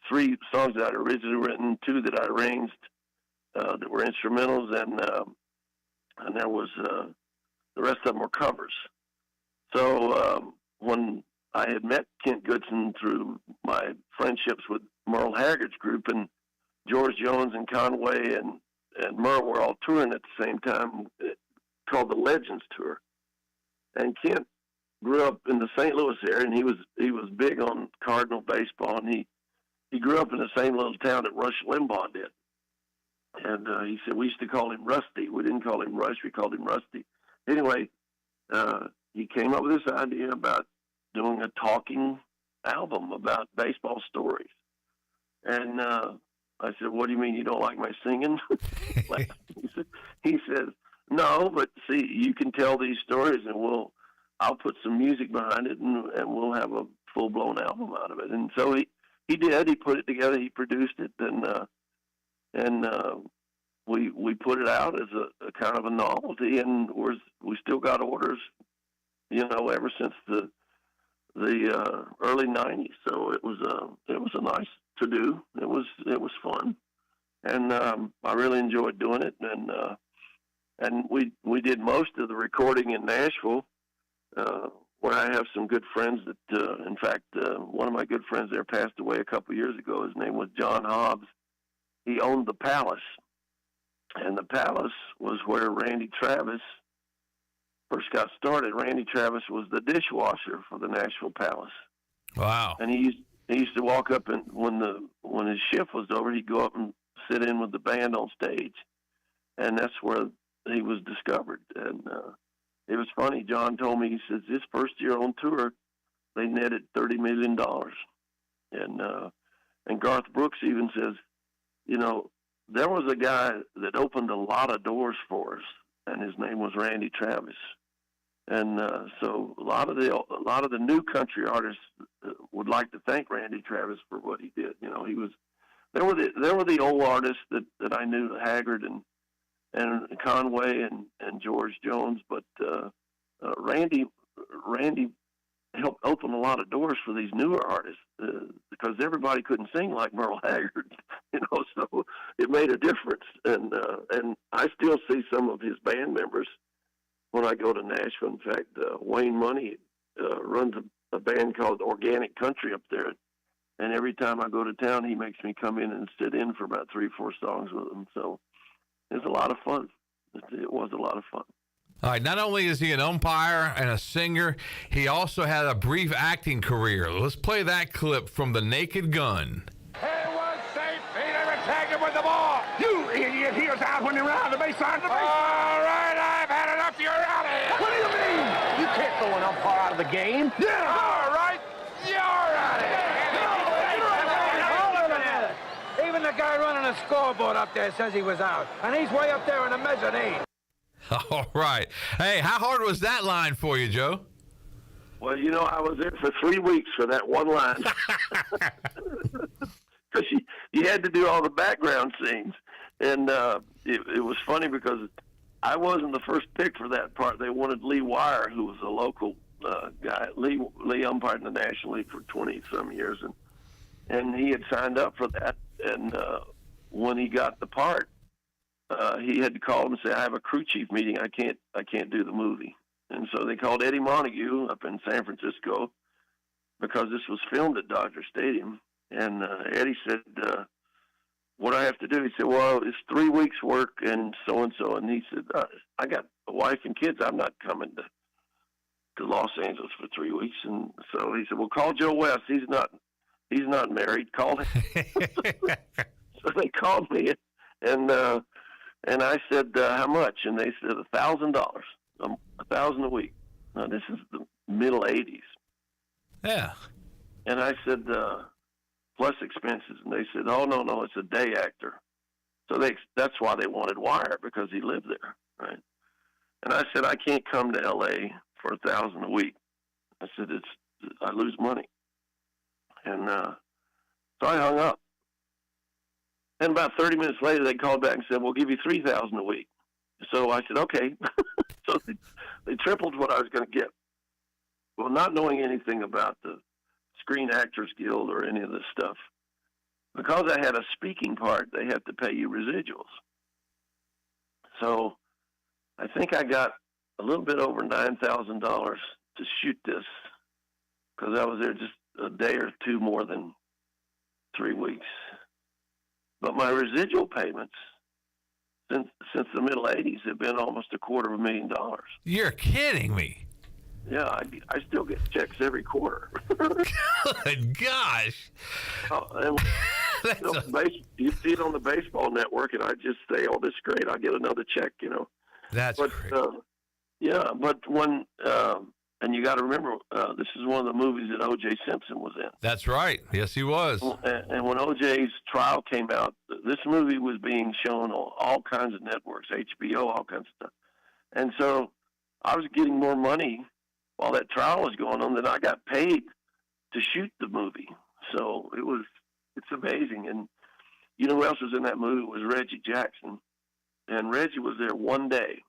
3 songs that I'd originally written, 2 that I arranged that were instrumentals, and there was the rest of them were covers. So when I had met Kent Goodson through my friendships with Merle Haggard's group, and George Jones and Conway and Merle were all touring at the same time, called the Legends Tour. And Kent grew up in the St. Louis area, and he was big on Cardinal baseball, and he grew up in the same little town that Rush Limbaugh did. And he said we used to call him Rusty. We didn't call him Rush. We called him Rusty. Anyway, he came up with this idea about doing a talking album about baseball stories. And I said, what do you mean you don't like my singing? He said, no, but see, you can tell these stories, and I'll put some music behind it, and we'll have a full-blown album out of it. And so he did. He put it together. He produced it, and we put it out as a kind of a novelty, and we still got orders, ever since the early '90s. So it was a nice to do. It was fun, and I really enjoyed doing it. And we did most of the recording in Nashville, where I have some good friends that, in fact, one of my good friends there passed away a couple of years ago. His name was John Hobbs. He owned the Palace, and the Palace was where Randy Travis first got started. Randy Travis was the dishwasher for the Nashville Palace. Wow! And he used to walk up, and when his shift was over, he'd go up and sit in with the band on stage, and that's where he was discovered. And it was funny. John told me, he says, his first year on tour, they netted $30 million, and Garth Brooks even says, there was a guy that opened a lot of doors for us, and his name was Randy Travis. And so a lot of the new country artists would like to thank Randy Travis for what he did. There were the old artists that I knew, Haggard and Conway and George Jones, but Randy helped open a lot of doors for these newer artists because everybody couldn't sing like Merle Haggard, so it made a difference. And I still see some of his band members when I go to Nashville. In fact, Wayne Money runs a band called Organic Country up there, And every time I go to town, he makes me come in and sit in for about 3 or 4 songs with him. So it's a lot of fun. It was a lot of fun. All right, not only is he an umpire and a singer, he also had a brief acting career. Let's play that clip from The Naked Gun. It was safe. He never tagged him with the ball. You idiot. He was out when he ran the baseline. All right, I've had enough. You're out of here. What do you mean? You can't throw an umpire out of the game. Yeah. All right. You're out of here. Even the guy running the scoreboard up there says he was out. And he's way up there in the mezzanine. All right. Hey, how hard was that line for you, Joe? Well, I was there for 3 weeks for that one line. Because you had to do all the background scenes. And it was funny because I wasn't the first pick for that part. They wanted Lee Wire, who was a local guy. Lee umpired in the National League for 20-some years. And he had signed up for that. And when he got the part, he had to call him and say, I have a crew chief meeting. I can't do the movie. And so they called Eddie Montague up in San Francisco because this was filmed at Dodger Stadium. And Eddie said, what do I have to do? He said, well, it's 3 weeks work and so-and-so. And he said, I got a wife and kids. I'm not coming to Los Angeles for 3 weeks. And so he said, well, call Joe West. He's not married. Call him. So they called me, and I said, how much? And they said $1,000, $1,000 a week. Now this is the middle '80s. Yeah. And I said, plus expenses. And they said, oh no, it's a day actor. So that's why they wanted Wire, because he lived there, right? And I said, I can't come to L.A. for $1,000 a week. I said, I lose money. And so I hung up. And about 30 minutes later, they called back and said, we'll give you $3,000 a week. So I said, okay. So they tripled what I was going to get. Well, not knowing anything about the Screen Actors Guild or any of this stuff, because I had a speaking part, they have to pay you residuals. So I think I got a little bit over $9,000 to shoot this, because I was there just a day or two more than 3 weeks. But my residual payments since the middle '80s have been almost $250,000. You're kidding me. Yeah, I still get checks every quarter. Good gosh. You see it on the baseball network, and I just say, oh, this is great. I'll get another check, That's great. Yeah, but when, and you got to remember, this is one of the movies that O.J. Simpson was in. That's right. Yes, he was. And when O.J.'s trial came out, this movie was being shown on all kinds of networks, HBO, all kinds of stuff. And so I was getting more money while that trial was going on than I got paid to shoot the movie. So it's amazing. And you know who else was in that movie? It was Reggie Jackson. And Reggie was there one day.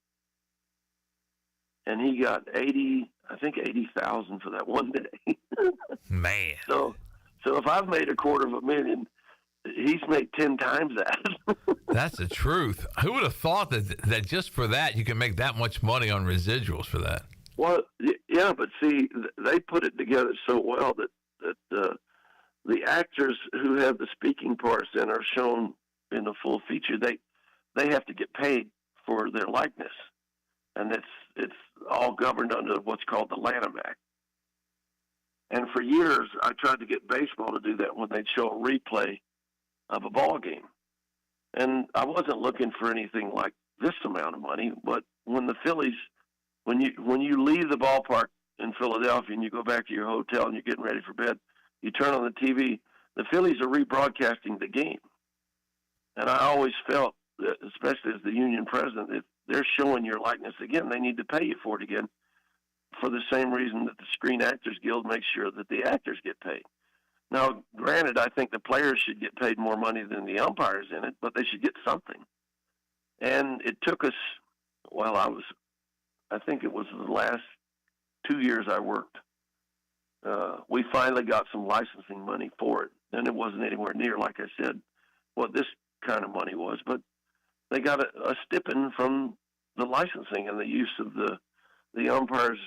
And he got $80,000 for that one day. Man. So if I've made $250,000, he's made 10 times that. That's the truth. Who would have thought that just for that you can make that much money on residuals for that? Well, yeah, but see, they put it together so well that the actors who have the speaking parts and are shown in the full feature, they have to get paid for their likeness, and it's all governed under what's called the Lanham Act. And for years, I tried to get baseball to do that when they'd show a replay of a ball game, and I wasn't looking for anything like this amount of money. But when the Phillies, when you leave the ballpark in Philadelphia and you go back to your hotel and you're getting ready for bed, you turn on the TV, the Phillies are rebroadcasting the game. And I always felt, especially as the union president, if they're showing your likeness again, they need to pay you for it again, for the same reason that the Screen Actors Guild makes sure that the actors get paid. Now, granted, I think the players should get paid more money than the umpires in it, but they should get something. And it took us, I think it was the last 2 years I worked. We finally got some licensing money for it, and it wasn't anywhere near, like I said, what this kind of money was. But they got a stipend from the licensing and the use of the umpires'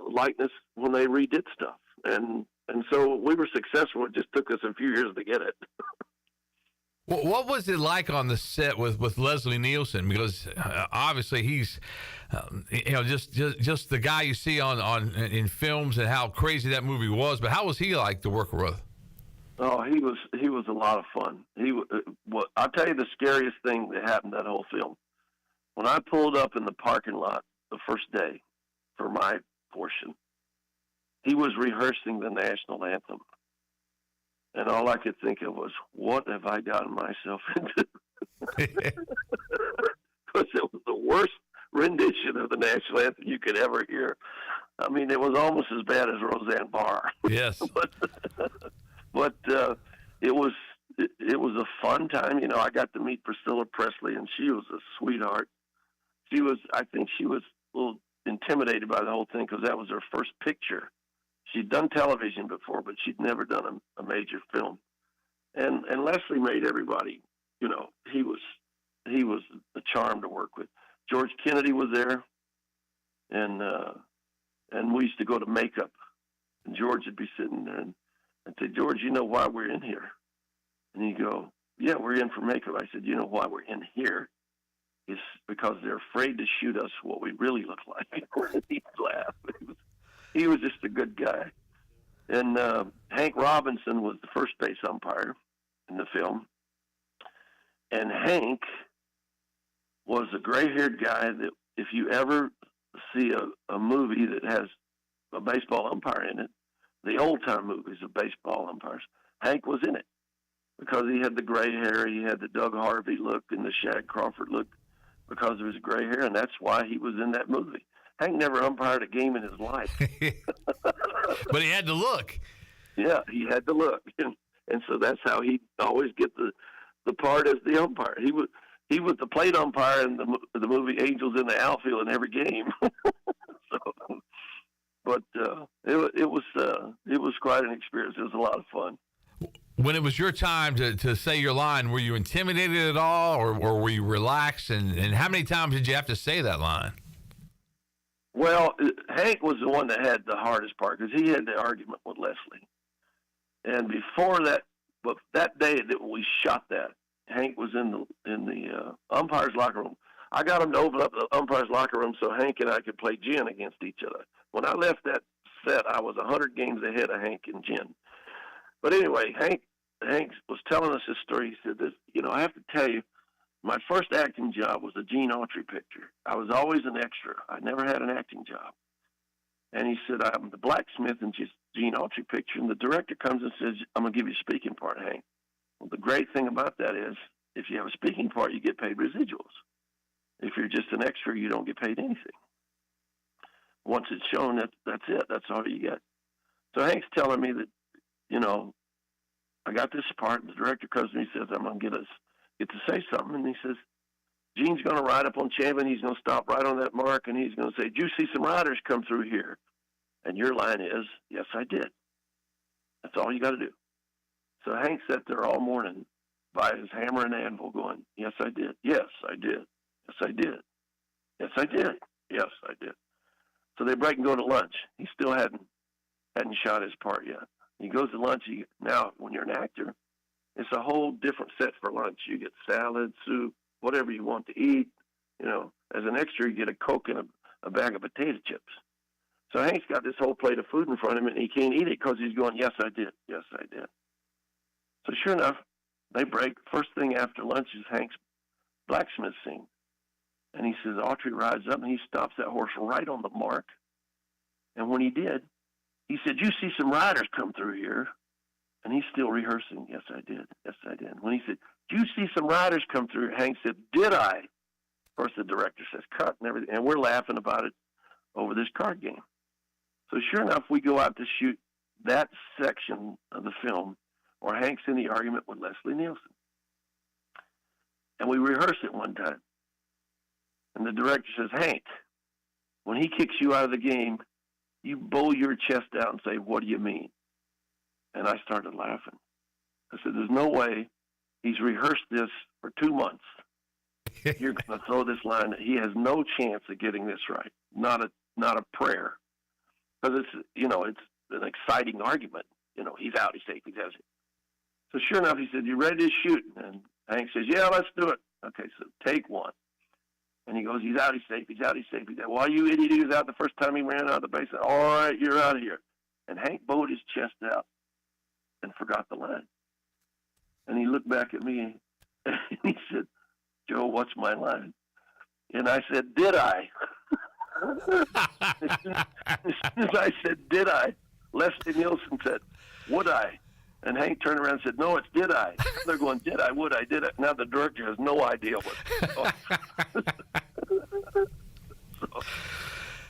likeness when they redid stuff. And And so we were successful. It just took us a few years to get it. Well, what was it like on the set with Leslie Nielsen? Because obviously he's, just the guy you see in films and how crazy that movie was. But how was he like to work with? Oh, he was a lot of fun. I'll tell you the scariest thing that happened that whole film. When I pulled up in the parking lot the first day for my portion, he was rehearsing the national anthem. And all I could think of was, what have I gotten myself into? Because it was the worst rendition of the national anthem you could ever hear. I mean, it was almost as bad as Roseanne Barr. Yes. but it was a fun time. I got to meet Priscilla Presley, and she was a sweetheart. I think she was a little intimidated by the whole thing because that was her first picture. She'd done television before, but she'd never done a major film. And Leslie made everybody, he was a charm to work with. George Kennedy was there, and we used to go to makeup, and George would be sitting there and I'd say, George, you know why we're in here? And he'd go, yeah, we're in for makeup. I said, you know why we're in here? It's because they're afraid to shoot us what we really look like. He'd laugh. He was just a good guy. And Hank Robinson was the first base umpire in the film. And Hank was a gray-haired guy that if you ever see a movie that has a baseball umpire in it, the old-time movies of baseball umpires, Hank was in it because he had the gray hair. He had the Doug Harvey look and the Shaq Crawford look because of his gray hair, and that's why he was in that movie. Hank never umpired a game in his life. But he had to look. Yeah, he had to look. And so that's how he always get the part as the umpire. He was the plate umpire in the movie Angels in the Outfield in every game. But it was quite an experience. It was a lot of fun. When it was your time to say your line, were you intimidated at all, or were you relaxed? And how many times did you have to say that line? Well, Hank was the one that had the hardest part because he had the argument with Leslie. And before that, but that day that we shot that, Hank was in the umpire's locker room. I got him to open up the umpire's locker room so Hank and I could play gin against each other. When I left that set, I was 100 games ahead of Hank in gin. But anyway, Hank was telling us his story. He said, "This, I have to tell you, my first acting job was a Gene Autry picture. I was always an extra. I never had an acting job." And he said, "I'm the blacksmith in Gene Autry picture." And the director comes and says, "I'm going to give you a speaking part, Hank." Well, the great thing about that is if you have a speaking part, you get paid residuals. If you're just an extra, you don't get paid anything. Once it's shown, that's it. That's all you get. So Hank's telling me that, I got this part, and the director comes to me and says, "I'm going to get to say something." And he says, "Gene's going to ride up on Champion. He's going to stop right on that mark, and he's going to say, 'Did you see some riders come through here?' And your line is, 'Yes, I did.' That's all you got to do." So Hank sat there all morning by his hammer and anvil going, "Yes, I did. Yes, I did. Yes, I did. Yes, I did. Yes, I did." So they break and go to lunch. He still hadn't shot his part yet. He goes to lunch. Now, when you're an actor, it's a whole different set for lunch. You get salad, soup, whatever you want to eat. As an extra, you get a Coke and a bag of potato chips. So Hank's got this whole plate of food in front of him, and he can't eat it because he's going, "Yes, I did. Yes, I did." So sure enough, they break. First thing after lunch is Hank's blacksmith scene. And he says, Autry rides up, and he stops that horse right on the mark. And when he did, he said, "You see some riders come through here?" And he's still rehearsing. "Yes, I did. Yes, I did." When he said, "Do you see some riders come through?" Hank said, "Did I?" Of course, the director says, "Cut," and everything. And we're laughing about it over this card game. So sure enough, we go out to shoot that section of the film where Hank's in the argument with Leslie Nielsen. And we rehearse it one time. And the director says, "Hank, when he kicks you out of the game, you bow your chest out and say, 'What do you mean?'" And I started laughing. I said, "There's no way he's rehearsed this for 2 months. You're going to throw this line. He has no chance of getting this right. Not a prayer." Because it's an exciting argument. he's out, he's safe, he's out. So sure enough, he said, "You ready to shoot?" And Hank says, "Yeah, let's do it." Okay, so take one. And he goes, "He's out, he's safe, he's out, he's safe, he's out." "Why, you idiot, he was out the first time he ran out of the base." I said, "All right, you're out of here." And Hank bowed his chest out and forgot the line. And he looked back at me and he said, "Joe, what's my line?" And I said, "Did I?" As soon as I said, "Did I?" Leslie Nielsen said, "Would I?" And Hank turned around and said, "No, it's did I." They're going, "Did I? Would I? Did I?" Now the director has no idea what.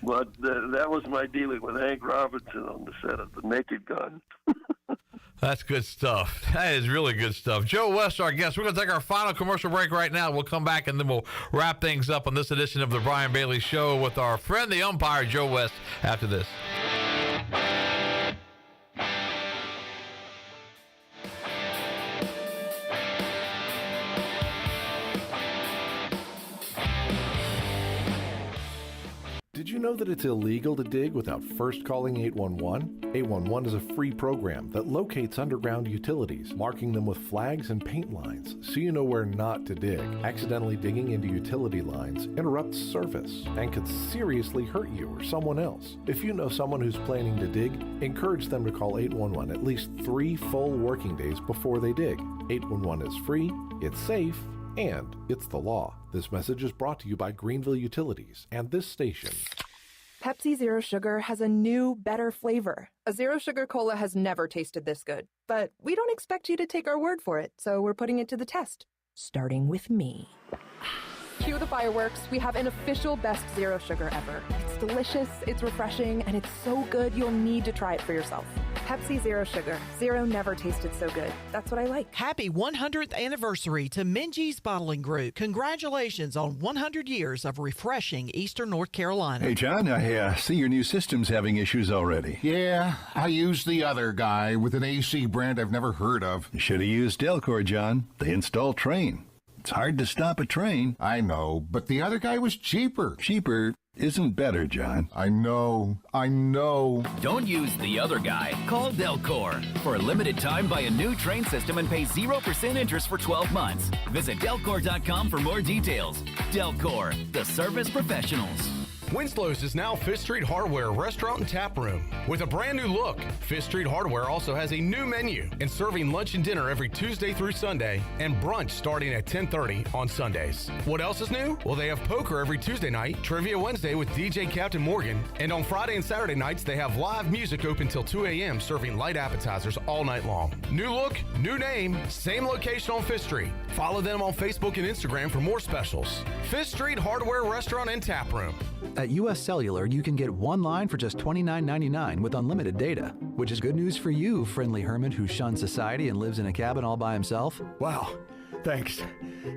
But that was my dealing with Hank Robinson on the set of The Naked Gun. That's good stuff. That is really good stuff. Joe West, our guest. We're going to take our final commercial break right now. We'll come back, and then we'll wrap things up on this edition of the Brian Bailey Show with our friend, the umpire, Joe West, after this. Did you know that it's illegal to dig without first calling 811? 811 is a free program that locates underground utilities, marking them with flags and paint lines so you know where not to dig. Accidentally digging into utility lines interrupts service and could seriously hurt you or someone else. If you know someone who's planning to dig, encourage them to call 811 at least 3 full working days before they dig. 811 is free, it's safe, and it's the law. This message is brought to you by Greenville Utilities and this station. Pepsi Zero Sugar has a new, better flavor. A Zero Sugar Cola has never tasted this good. But we don't expect you to take our word for it, so we're putting it to the test. Starting with me. Cue the fireworks. We have an official best Zero Sugar ever. It's delicious, it's refreshing, and it's so good you'll need to try it for yourself. Pepsi Zero Sugar. Zero never tasted so good. That's what I like. Happy 100th anniversary to Minji's Bottling Group. Congratulations on 100 years of refreshing Eastern North Carolina. Hey, John, I see your new system's having issues already. Yeah, I used the other guy with an AC brand I've never heard of. You should have used Delcor, John. They install Train. It's hard to stop a train. I know, but the other guy was cheaper. Cheaper isn't better, John. I know. Don't use the other guy. Call Delcor. For a limited time, buy a new train system and pay 0% interest for 12 months. Visit Delcor.com for more details. Delcor, the service professionals. Winslow's is now Fifth Street Hardware Restaurant and Tap Room. With a brand new look, Fifth Street Hardware also has a new menu and serving lunch and dinner every Tuesday through Sunday and brunch starting at 10:30 on Sundays. What else is new? Well, they have poker every Tuesday night, Trivia Wednesday with DJ Captain Morgan, and on Friday and Saturday nights they have live music open till 2 a.m. serving light appetizers all night long. New look, new name, same location on Fifth Street. Follow them on Facebook and Instagram for more specials. Fifth Street Hardware Restaurant and Tap Room. At U.S. Cellular, you can get one line for just $29.99 with unlimited data, which is good news for you, friendly hermit who shuns society and lives in a cabin all by himself. Wow, thanks.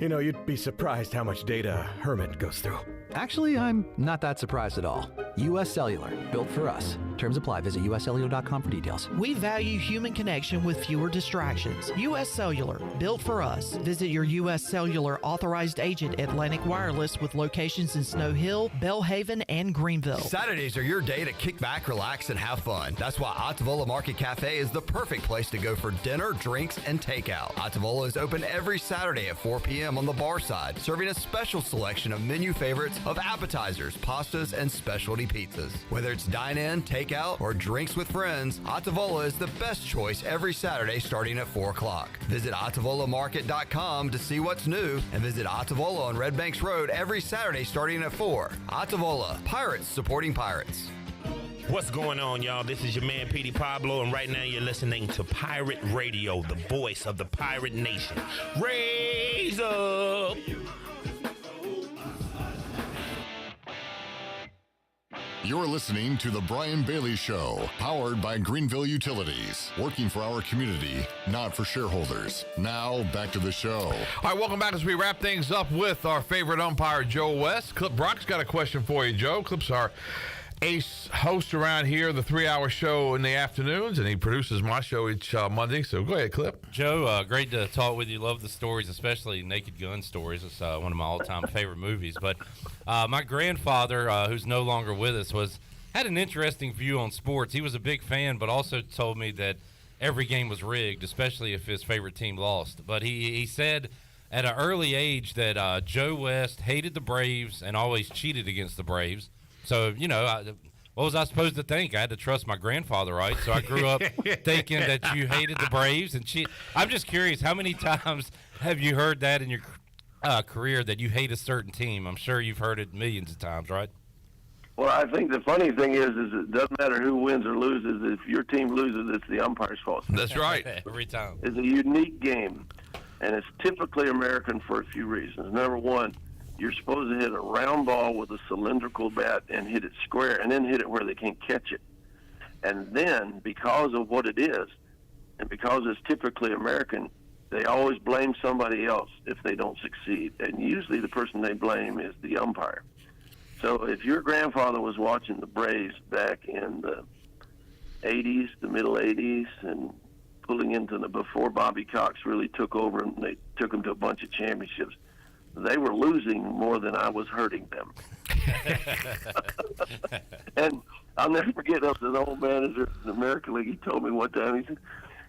You know, you'd be surprised how much data a hermit goes through. Actually, I'm not that surprised at all. U.S. Cellular, built for us. Terms apply. Visit uscellular.com for details. We value human connection with fewer distractions. U.S. Cellular, built for us. Visit your U.S. Cellular authorized agent, Atlantic Wireless, with locations in Snow Hill, Bellhaven, and Greenville. Saturdays are your day to kick back, relax, and have fun. That's why Ottavola Market Cafe is the perfect place to go for dinner, drinks, and takeout. Ottavola is open every Saturday at 4 p.m. on the bar side, serving a special selection of menu favorites of appetizers, pastas, and specialty pizzas. Whether it's dine-in, takeout, or drinks with friends, Ottavola is the best choice every Saturday starting at 4 o'clock. Visit OttavolaMarket.com to see what's new, and visit Ottavola on Red Banks Road every Saturday starting at 4. Ottavola, Pirates supporting Pirates. What's going on, y'all? This is your man, Petey Pablo, and right now you're listening to Pirate Radio, the voice of the Pirate Nation. Raise up! You're listening to The Brian Bailey Show, powered by Greenville Utilities, working for our community, not for shareholders. Now, back to the show. All right, welcome back as we wrap things up with our favorite umpire, Joe West. Clip Brock's got a question for you, Joe. Clip's our ace host around here, the 3-hour show in the afternoons, and he produces my show each Monday. So go ahead, Clip. Joe, great to talk with you. Love the stories, especially Naked Gun stories. It's one of my all-time favorite movies. But my grandfather, who's no longer with us, had an interesting view on sports. He was a big fan, but also told me that every game was rigged, especially if his favorite team lost. But he said at an early age that Joe West hated the Braves and always cheated against the Braves. So, what was I supposed to think? I had to trust my grandfather, right? So I grew up thinking that you hated the Braves and cheat. I'm just curious, how many times have you heard that in your career that you hate a certain team? I'm sure you've heard it millions of times, right? Well, I think the funny thing is it doesn't matter who wins or loses. If your team loses, it's the umpire's fault. That's right. Every time. It's a unique game, and it's typically American for a few reasons. Number one, you're supposed to hit a round ball with a cylindrical bat and hit it square, and then hit it where they can't catch it. And then, because of what it is, and because it's typically American, they always blame somebody else if they don't succeed. And usually the person they blame is the umpire. So if your grandfather was watching the Braves back in the 80s, the middle 80s, and pulling into the before Bobby Cox really took over and they took them to a bunch of championships, they were losing more than I was hurting them. And I'll never forget, up an old manager in the American League, he told me one time,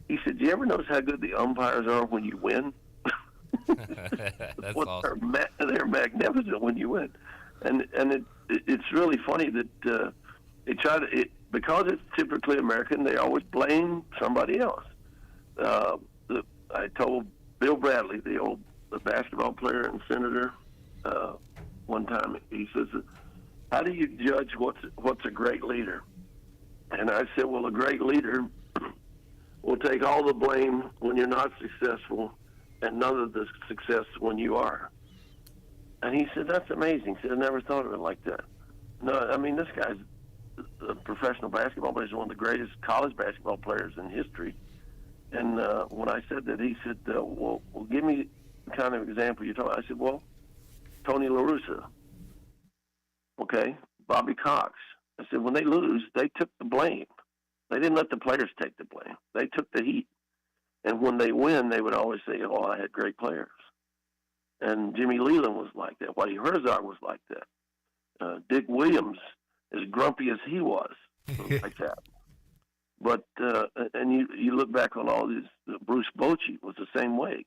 he said, do you ever notice how good the umpires are when you win? That's awesome. They're magnificent when you win. And it's really funny that they try to, because it's typically American, they always blame somebody else. I told Bill Bradley, the basketball player and senator, one time, he says, how do you judge what's a great leader? And I said, well, a great leader will take all the blame when you're not successful and none of the success when you are. And he said, that's amazing. He said, I never thought of it like that. No, I mean, this guy's a professional basketball player. He's one of the greatest college basketball players in history. And when I said that, he said, well, give me the kind of example you're talking about. I said, well, Tony La Russa. Okay, Bobby Cox. I said, when they lose, they took the blame. They didn't let the players take the blame. They took the heat. And when they win, they would always say, oh, I had great players. And Jimmy Leland was like that. Waddy Herzog was like that. Dick Williams, as grumpy as he was like that. But and you look back on all these. Bruce Bochy was the same way.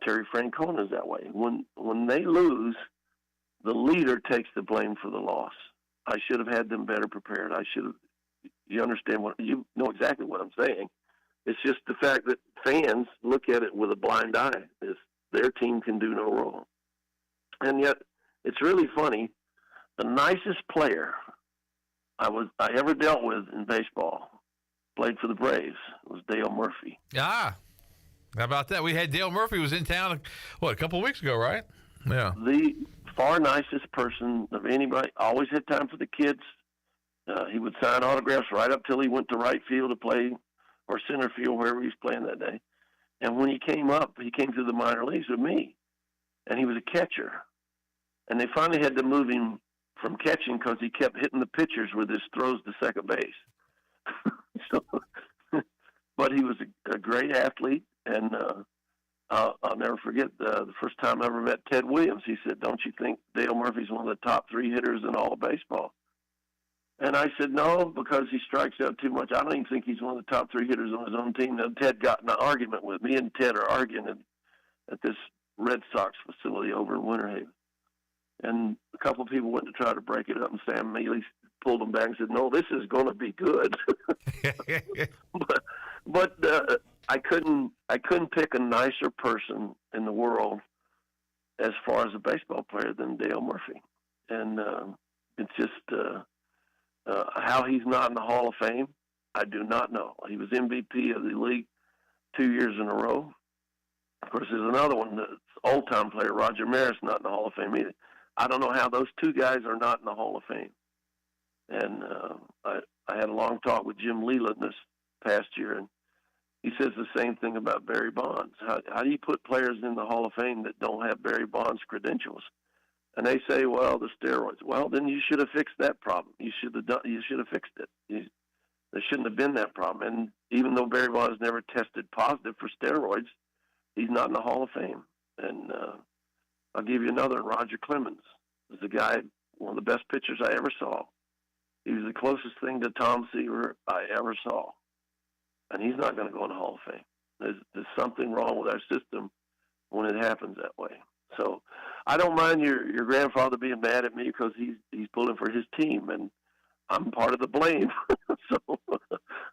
Terry Francona's that way. When they lose, the leader takes the blame for the loss. I should have had them better prepared. I should have. You understand you know exactly what I'm saying. It's just the fact that fans look at it with a blind eye. Their team can do no wrong. And yet, it's really funny. The nicest player I ever dealt with in baseball, played for the Braves, was Dale Murphy. Ah, how about that? We had Dale Murphy was in town, a couple of weeks ago, right? Yeah. The far nicest person of anybody. Always had time for the kids. He would sign autographs right up till he went to right field to play, or center field, wherever he was playing that day. And when he came up, he came to the minor leagues with me, and he was a catcher. And they finally had to move him from catching because he kept hitting the pitchers with his throws to second base. But he was a great athlete, and I'll never forget the first time I ever met Ted Williams. He said, don't you think Dale Murphy's one of the top 3 hitters in all of baseball? And I said, no, because he strikes out too much. I don't even think he's one of the top 3 hitters on his own team. Now, Ted got in an argument with me, and Ted are arguing at this Red Sox facility over in Winter Haven. And a couple of people went to try to break it up, and Sam immediately pulled them back and said, no, this is going to be good. but I couldn't pick a nicer person in the world as far as a baseball player than Dale Murphy. And it's just how he's not in the Hall of Fame, I do not know. He was MVP of the league 2 years in a row. Of course, there's another one, the old-time player, Roger Maris, not in the Hall of Fame either. I don't know how those 2 guys are not in the Hall of Fame. And I had a long talk with Jim Leland this past year, and he says the same thing about Barry Bonds. How do you put players in the Hall of Fame that don't have Barry Bonds' credentials? And they say, well, the steroids. Well, then you should have fixed that problem. You should have fixed it. There shouldn't have been that problem. And even though Barry Bonds never tested positive for steroids, he's not in the Hall of Fame. And I'll give you another. Roger Clemens was a guy, one of the best pitchers I ever saw. He was the closest thing to Tom Seaver I ever saw. and he's not going to go in the Hall of Fame. There's something wrong with our system when it happens that way. So I don't mind your grandfather being mad at me because he's pulling for his team, and I'm part of the blame. So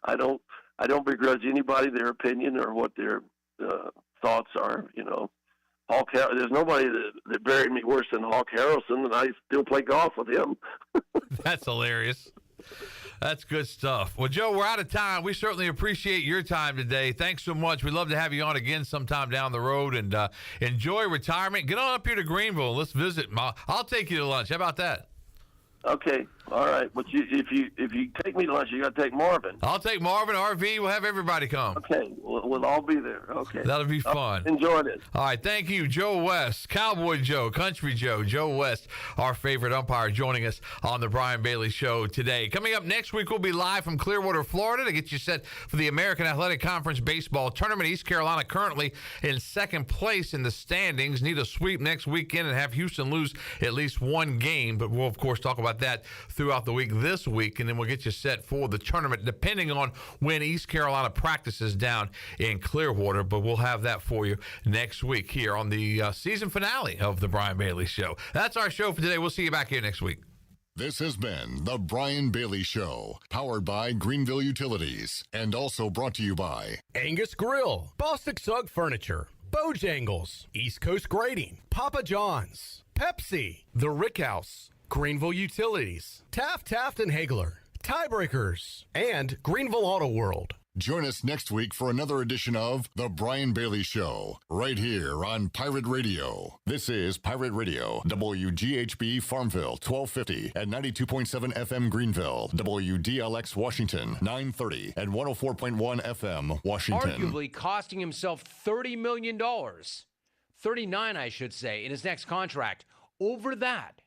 I don't begrudge anybody their opinion or what their thoughts are. There's nobody that buried me worse than Hawk Harrelson, and I still play golf with him. That's hilarious. That's good stuff. Well, Joe, we're out of time. We certainly appreciate your time today. Thanks so much. We'd love to have you on again sometime down the road, and enjoy retirement. Get on up here to Greenville. Let's visit. I'll take you to lunch. How about that? Okay, all right. But if you take me to lunch, you got to take Marvin. I'll take Marvin. RV. We'll have everybody come. Okay, we'll all be there. Okay, that'll be fun. Enjoyed it. All right, thank you, Joe West, Cowboy Joe, Country Joe, Joe West, our favorite umpire, joining us on the Brian Bailey Show today. Coming up next week, we'll be live from Clearwater, Florida, to get you set for the American Athletic Conference baseball tournament. East Carolina currently in second place in the standings. Need a sweep next weekend and have Houston lose at least one game. But we'll of course talk about that throughout the week this week, and then we'll get you set for the tournament depending on when East Carolina practices down in Clearwater. But we'll have that for you next week here on the season finale of the Brian Bailey Show. That's our show for today. We'll see you back here next week. This has been the Brian Bailey Show, powered by Greenville Utilities, and also brought to you by Angus Grill, Bostic Sugg Furniture, Bojangles, East Coast Grading, Papa John's, Pepsi, The Rick House, Greenville Utilities, Taft and Hagler, Tiebreakers, and Greenville Auto World. Join us next week for another edition of The Brian Bailey Show, right here on Pirate Radio. This is Pirate Radio, WGHB Farmville, 1250 at 92.7 FM Greenville, WDLX Washington, 930 at 104.1 FM Washington. Arguably costing himself $30 million, 39, I should say, in his next contract. Over that.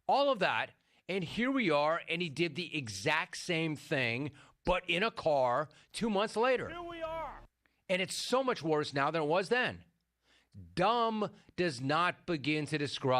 All of that, and here we are, and he did the exact same thing, but in a car 2 months later. Here we are. And it's so much worse now than it was then. Dumb does not begin to describe